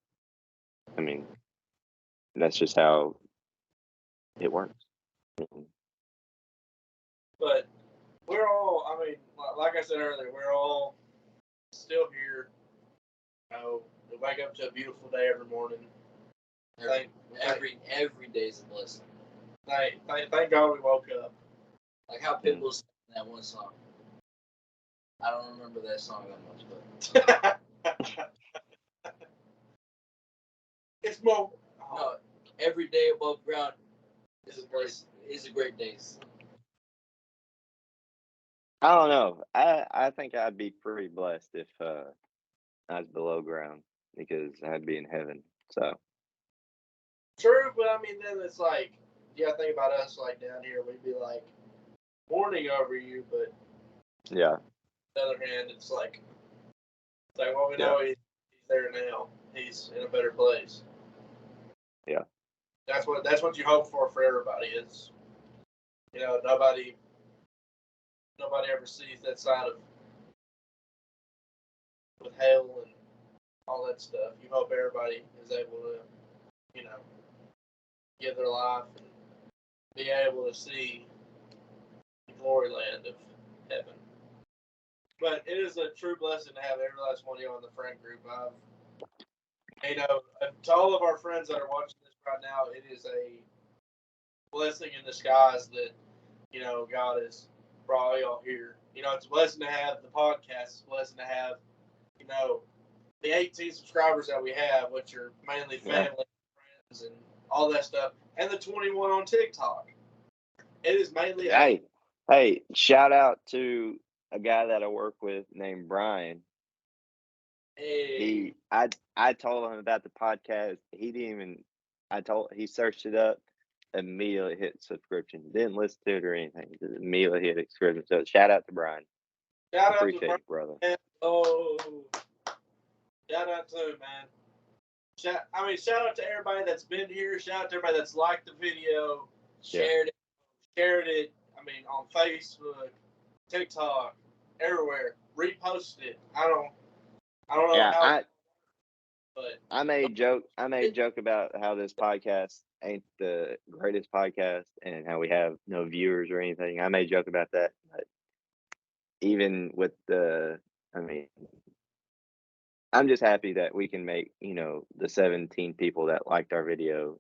S3: I mean, that's just how it works. Mhm.
S1: But we're all, I mean, like I said earlier, we're all still here. We wake up to a beautiful day every morning.
S2: Every day's a blessing.
S1: Thank God we woke up.
S2: Like how Pitbull sang that one song. I don't remember that song that much, but
S1: It's more.
S2: no, every day above ground is a great day.
S3: I don't know. I think I'd be pretty blessed if I was below ground because I'd be in heaven. So
S1: True, but I mean, then it's like, yeah, think about us like down here. We'd be like mourning over you, but
S3: yeah,
S1: on the other hand, it's like well, we
S3: yeah,
S1: know he's there now. He's in a better place.
S3: yeah,
S1: That's what you hope for everybody. Is nobody ever sees that side of with hell and all that stuff. You hope everybody is able to, give their life and be able to see the glory land of heaven. But it is a true blessing to have every last one of you on the friend group. To all of our friends that are watching this right now, it is a blessing in disguise that, God has brought y'all here. It's a blessing to have the podcast. It's a blessing to have, the 18 subscribers that we have, which are mainly family, friends, and all that stuff, and the 21 on TikTok. It is mainly
S3: Hey, shout out to a guy that I work with named Brian. I told him about the podcast. He didn't even. He searched it up, immediately hit subscription. Didn't listen to it or anything. Just immediately hit subscription. So shout out to Brian.
S1: Shout out
S3: Appreciate
S1: to Brian,
S3: you, brother.
S1: Oh, shout out to him, man. Shout out to everybody that's been here. Shout out to everybody that's liked the video, shared it. On Facebook, TikTok, everywhere. Reposted it. I don't know how. But
S3: I made joke about how this podcast ain't the greatest podcast and how we have no viewers or anything. I made joke about that, but even with I'm just happy that we can make, the 17 people that liked our video.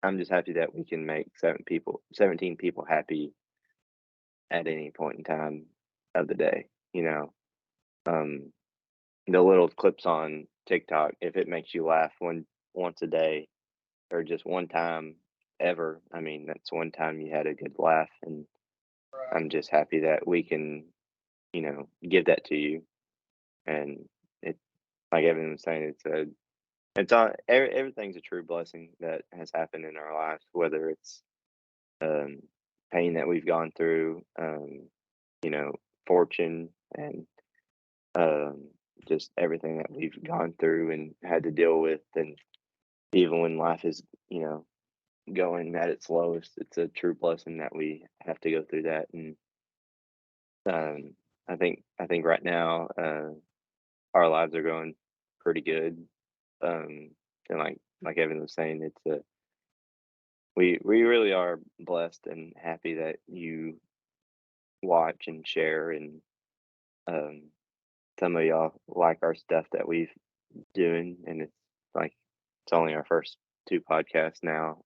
S3: I'm just happy that we can make 17 people happy at any point in time of the day, Um, the little clips on TikTok, if it makes you laugh once a day or just one time ever, that's one time you had a good laugh, and I'm just happy that we can, give that to you. And it, like Evan was saying, everything's a true blessing that has happened in our lives, whether it's um, pain that we've gone through, fortune, and um, just everything that we've gone through and had to deal with. And even when life is, going at its lowest, it's a true blessing that we have to go through that. And um, I think right now our lives are going pretty good. And like Evan was saying, we really are blessed and happy that you watch and share, and um, some of y'all like our stuff that we've doing, and it's only our first 2 podcasts now.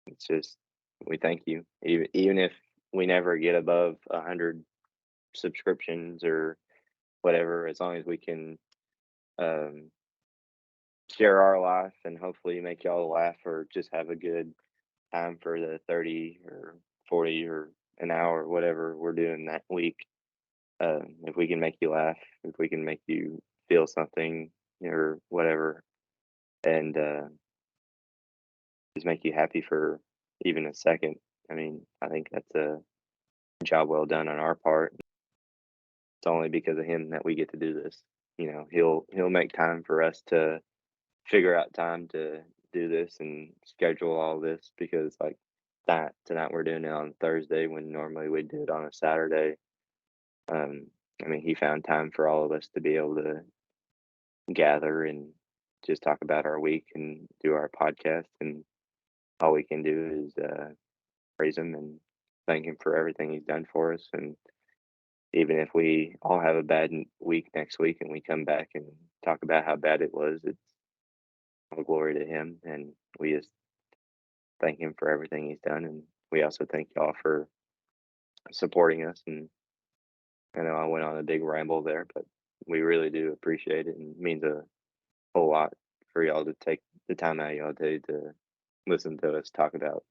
S3: It's just we thank you, even if we never get above 100 subscriptions or whatever, as long as we can um, share our life and hopefully make y'all laugh or just have a good time for the 30 or 40 or an hour, whatever we're doing that week. If we can make you laugh, if we can make you feel something or whatever, and just make you happy for even a second, I mean, I think that's a job well done on our part. It's only because of him that we get to do this. You know, he'll make time for us to figure out time to do this and schedule all this because like that tonight we're doing it on Thursday when normally we do it on a Saturday. I mean, he found time for all of us to be able to gather and just talk about our week and do our podcast, and all we can do is praise him and thank him for everything he's done for us. And even if we all have a bad week next week and we come back and talk about how bad it was, it's all glory to him, and we just thank him for everything he's done. And we also thank y'all for supporting us. And I know I went on a big ramble there, but we really do appreciate it, and it means a whole lot for y'all to take the time out of y'all day to listen to us talk about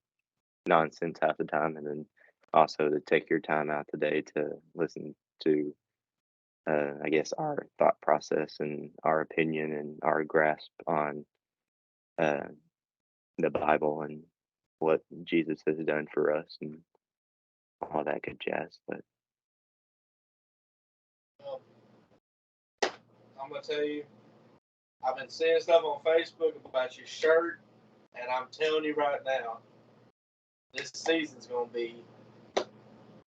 S3: nonsense half the time, and then also to take your time out today to listen to I guess our thought process and our opinion and our grasp on uh, the Bible and what Jesus has done for us and all that good jazz. But
S1: I'm gonna tell you, I've been seeing stuff on Facebook about your shirt, and I'm telling you right now, this season's gonna be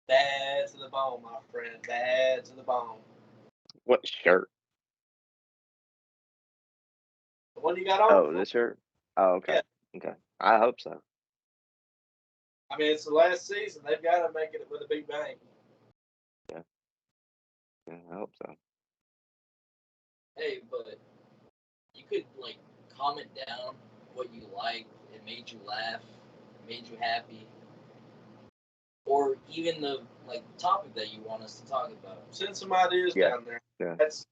S1: bad to the bone, my friend. Bad to the bone.
S3: what shirt?
S1: The one you got on?
S3: Oh, this shirt? Oh, okay.
S1: Yeah.
S3: Okay. I hope so.
S1: I mean, it's the last season. They've got to make it with a big bang.
S3: Yeah, I hope so.
S2: Hey, but you could like comment down what you liked, it made you laugh, it made you happy, or even the like topic that you want us to talk about.
S1: Send some ideas down there.
S3: Yeah.
S1: That's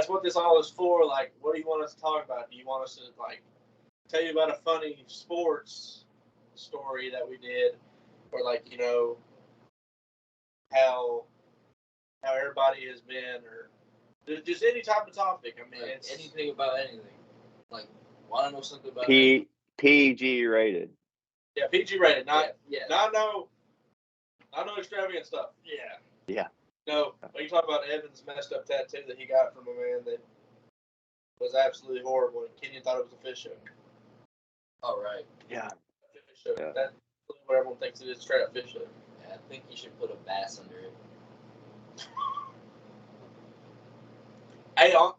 S1: what this all is for. Like, what do you want us to talk about? Do you want us to like tell you about a funny sports story that we did, or like how everybody has been, or just any type of topic. I mean,
S2: Like,
S1: it's
S2: anything about anything. Like, want to know something about
S3: PG rated.
S1: Yeah, PG rated, not
S2: yeah.
S1: not no extravagant stuff. Yeah.
S3: Yeah.
S1: No, when you talk about Evan's messed up tattoo that he got from a man that was absolutely horrible, and Kenyon thought it was a fish hook.
S2: All right.
S3: Yeah.
S1: Fish hook.
S3: Yeah.
S1: That's what everyone thinks it is, straight up fish hook.
S2: Yeah, I think you should put a bass under it.
S1: Hey, on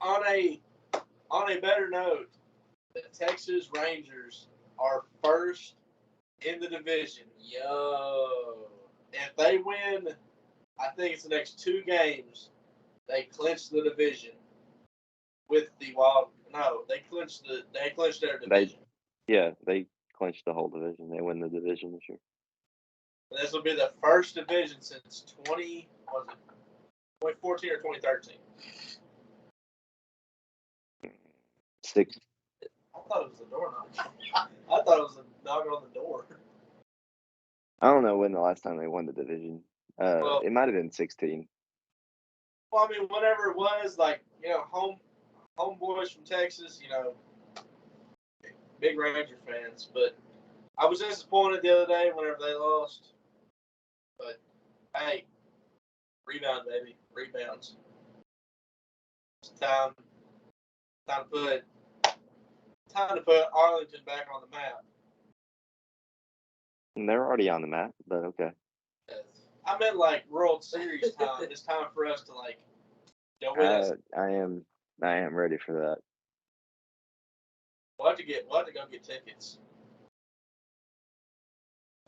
S1: a better note, the Texas Rangers are first in the division.
S2: Yo.
S1: If they win, I think it's the next 2 games, they clinch the division with the Wild. No, they clinched their division.
S3: They clinched the whole division. They win the division this year.
S1: And this will be the first division since 2014 or 2013.
S3: 6.
S1: I thought it was the door knock. I thought it was a knock on the door.
S3: I don't know when the last time they won the division.
S1: Well-
S3: It might have been 16.
S1: Well, I mean, whatever it was, like, homeboys from Texas, big Ranger fans. But I was disappointed the other day whenever they lost. But hey, rebound, baby, rebounds. It's time to put Arlington back on the map.
S3: And they're already on the map, but okay.
S1: I meant like World Series time. It's time for us to like go with us.
S3: I am ready for that.
S1: We'll have to go get tickets.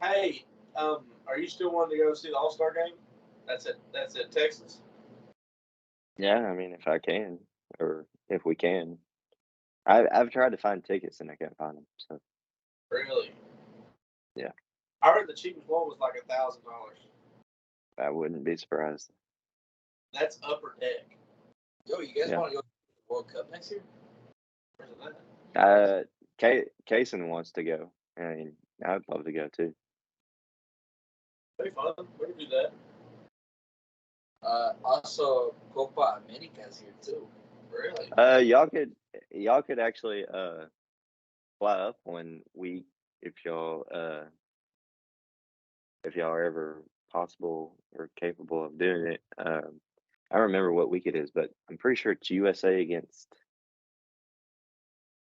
S1: Hey, are you still wanting to go see the All-Star game? That's at Texas.
S3: Yeah, I mean, if I can, or if we can. I've tried to find tickets and I can't find them. So
S1: Really?
S3: Yeah.
S1: I heard the cheapest one was like $1,000.
S3: I wouldn't be surprised.
S1: That's upper deck.
S2: Yo, you guys
S3: Yeah.
S2: want to go to the World Cup next year?
S1: Where's it at?
S3: Kaysen wants to go. I mean, I'd love to go too.
S1: Pretty fun. We can do that.
S2: Also, Copa America's here too.
S1: Really?
S3: Y'all could actually fly up one week if y'all are ever possible or capable of doing it. I don't remember what week it is, but I'm pretty sure it's USA against.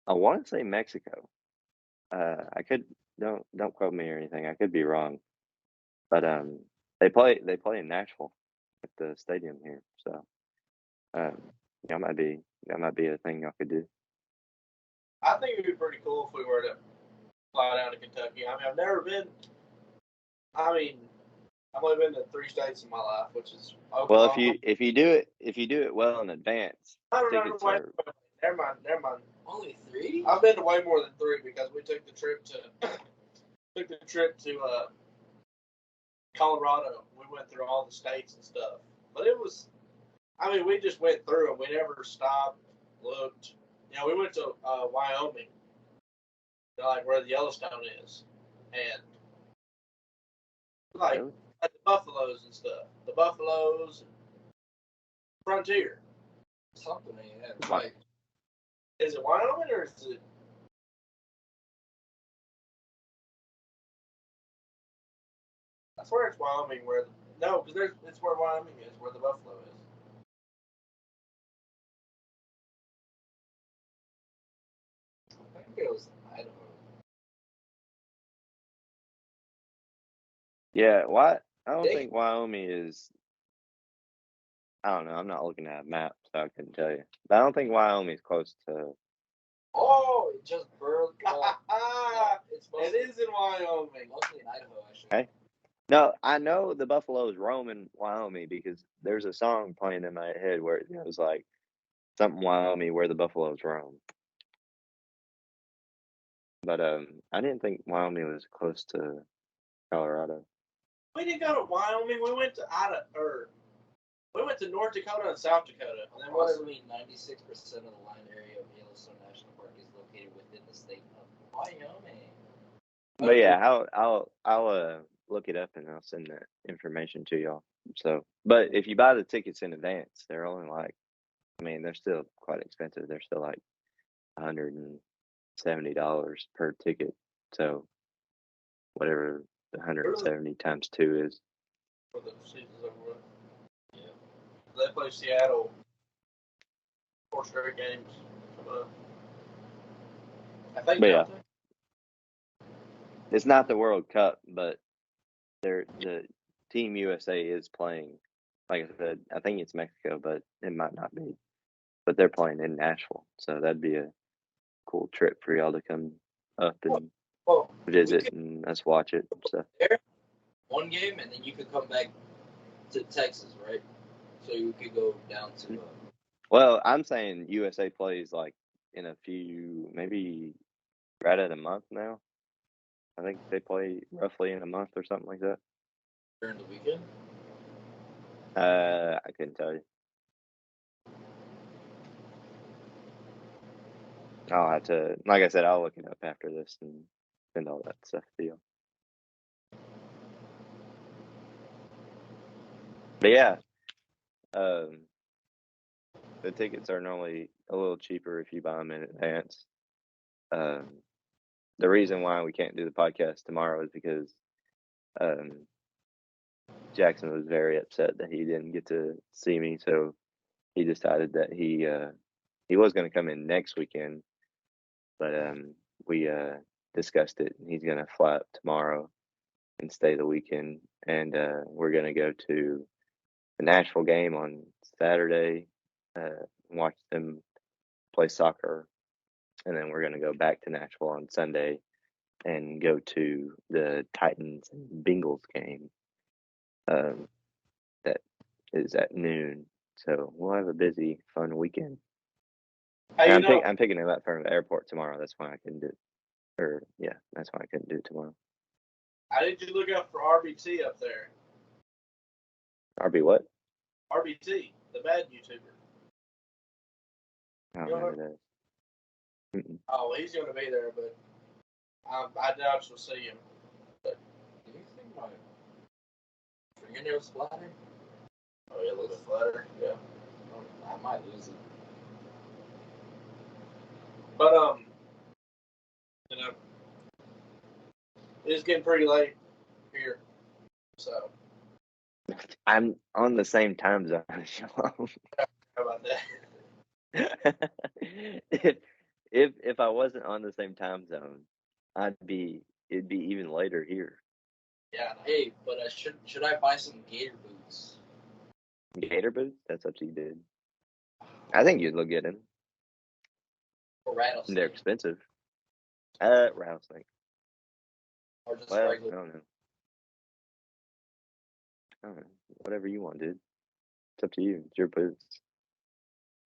S3: I want to say Mexico. I could don't quote me or anything. I could be wrong, but they play in Nashville at the stadium here. So that might be a thing y'all could do.
S1: I think it'd be pretty cool if we were to fly down to Kentucky. I mean, I've never been. I mean, I've only been to 3 states in my life, which is Oklahoma.
S3: Well, if you do it well in advance, tickets are.
S1: Never mind.
S2: Only 3?
S1: I've been to way more than 3 because we took the trip to Colorado. We went through all the states and stuff, but it was. I mean, we just went through and we never stopped, looked. You know, we went to Wyoming, like where the Yellowstone is, and like
S3: Really?
S1: at the buffaloes and stuff. The buffaloes, Frontier.
S2: Something like that,
S3: Wow.
S2: right?
S1: Is it Wyoming or is it? I swear it's Wyoming where. No, because it's where Wyoming is, where the buffalo is.
S2: I think it was Idaho.
S3: Yeah, why? I don't
S2: Dang.
S3: think Wyoming is. I don't know. I'm not looking at a map, so I couldn't tell you. But I don't think Wyoming is close to.
S2: Oh, it just burned. It's
S1: It is in Wyoming.
S2: mostly in Idaho, actually.
S3: Okay. No, I know the buffaloes roam in Wyoming because there's a song playing in my head where it goes like something Wyoming where the buffaloes roam. But I didn't think Wyoming was close to Colorado.
S1: We didn't go to Wyoming. We went to we went to North Dakota and South Dakota. And then
S2: Approximately 96% of the land area of Yellowstone National Park is located within the state of Wyoming.
S3: But yeah, I'll look it up and I'll send that information to y'all. So, but if you buy the tickets in advance, they're only like, I mean, they're still quite expensive. They're still like $170 per ticket. So, whatever the 170 times 2 is.
S1: for the season's over with. Yeah. They play Seattle 4 straight games. I think.
S3: But yeah, it's not the World Cup, but the Team USA is playing. Like I said, I think it's Mexico, but it might not be. But they're playing in Nashville, so that'd be a cool trip for y'all to come up and visit and us watch it and stuff.
S2: There, one game, and then you could come back to Texas, right? So you could go down to.
S3: Well, I'm saying USA plays like in a few, maybe right at a month now. I think they play roughly in a month or something like that.
S2: During the weekend?
S3: I couldn't tell you. I'll have to, like I said, I'll look it up after this and send all that stuff to you. But yeah, the tickets are normally a little cheaper if you buy them in advance. The reason why we can't do the podcast tomorrow is because Jackson was very upset that he didn't get to see me, so he decided that he was going to come in next weekend, but we discussed it. He's going to fly up tomorrow and stay the weekend, and we're going to go to the Nashville game on Saturday, watch them play soccer, and then we're going to go back to Nashville on Sunday and go to the Titans and Bengals game that is at noon. So we'll have a busy, fun weekend.
S1: Hey,
S3: I'm picking him up from the airport tomorrow. That's why I couldn't do it. That's why I couldn't do it tomorrow.
S1: how did you look up for RBT up there?
S3: RB what?
S1: RBT, the bad YouTuber.
S3: I don't know who that is.
S1: Oh, well, he's going to be there, but I doubt you'll see him.
S2: Do you think my fingernails flatter?
S1: Oh, yeah, a little bit flatter. Yeah.
S2: I might lose it.
S1: But, you know, it's getting pretty late here. So,
S3: I'm on the same time zone.
S1: how about that?
S3: if I wasn't on the same time zone, it'd be even later here.
S1: Yeah.
S2: Hey, but should I buy some gator boots?
S3: Gator boots? That's what you did. I think you'd look good in them.
S2: Or rattlesnake?
S3: They're expensive. Rattlesnake.
S2: Or just
S3: Well, I
S2: regular?
S3: don't know. Whatever you want, dude. It's up to you. It's your boots.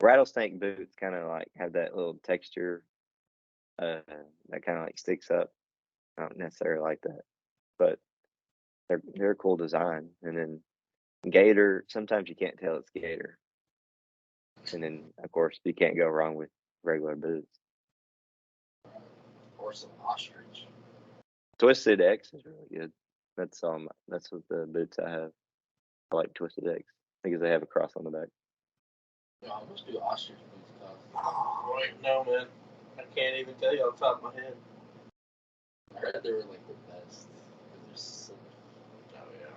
S3: Rattlesnake boots kind of like have that little texture that kind of like sticks up. I don't necessarily like that, but they're a cool design. And then gator, sometimes you can't tell it's gator. And then of course you can't go wrong with regular boots.
S2: Or some ostrich?
S3: Twisted X is really good. That's what the boots I have. I like Twisted X because they have a cross on the back.
S2: No, how much do ostrich boots cost?
S1: Right, no, man. I can't even tell you off the top of my head.
S2: I heard they were like the best. They're so
S1: Oh, yeah.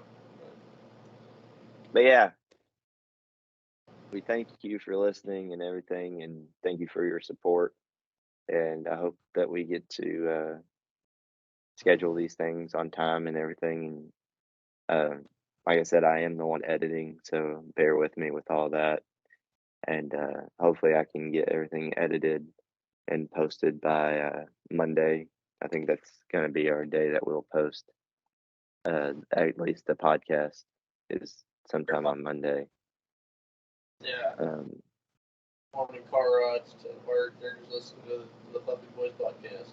S3: But yeah, we thank you for listening and everything, and thank you for your support. And I hope that we get to schedule these things on time and everything. And like I said, I am the one editing, so bear with me with all that. And hopefully, I can get everything edited and posted by Monday. I think that's going to be our day that we'll post. At least the podcast is sometime on Monday.
S1: Yeah.
S3: Um,
S1: Morning car rides to work. They're just listening to the Phluffy Boiz podcast.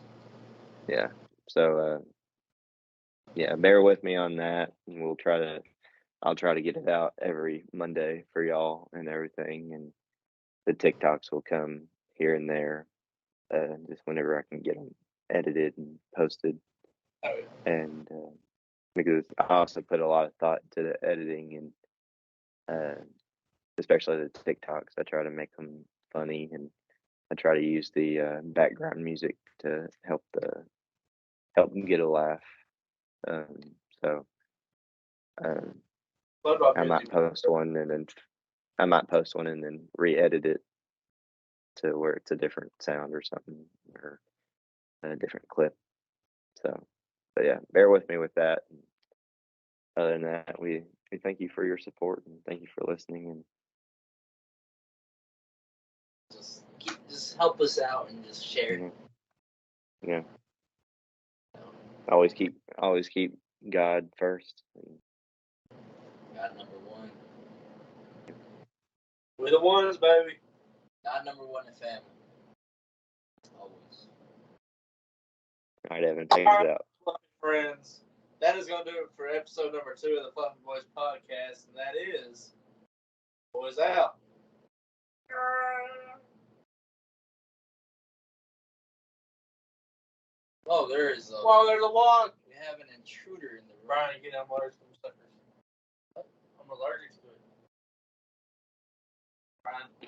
S3: yeah. So yeah, bear with me on that, and I'll try to get it out every Monday for y'all and everything, and the TikToks will come here and there, just whenever I can get them edited and posted.
S1: Oh, yeah.
S3: And because I also put a lot of thought to the editing and especially the TikToks. I try to make them funny, and I try to use the background music to help them get a laugh. So
S1: SpongeBob
S3: I might
S1: music.
S3: post one and then re-edit it to where it's a different sound or something, or a different clip. So, but yeah, bear with me with that. Other than that, we thank you for your support and thank you for listening. And
S2: just help us out and just share.
S3: yeah, always keep God first. And
S2: God number one.
S1: We're the ones, baby.
S2: God number one in family. Always.
S3: all right, Evan, take us out.
S1: Fluffy friends. That is going to do it for episode number 2 of the Phluffy Boiz podcast, and that is Boiz out.
S2: Oh, there's
S1: there's a log.
S2: we have an intruder in the room.
S1: Brian, get I'm allergic to suckers. I'm allergic to it.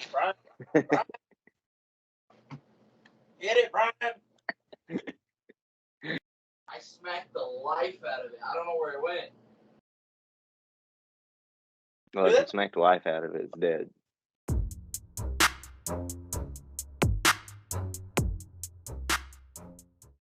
S1: Brian. Get it, Brian.
S2: I smacked the life out of it. I don't know where it went.
S3: Well, if you smacked the life out of it, it's dead.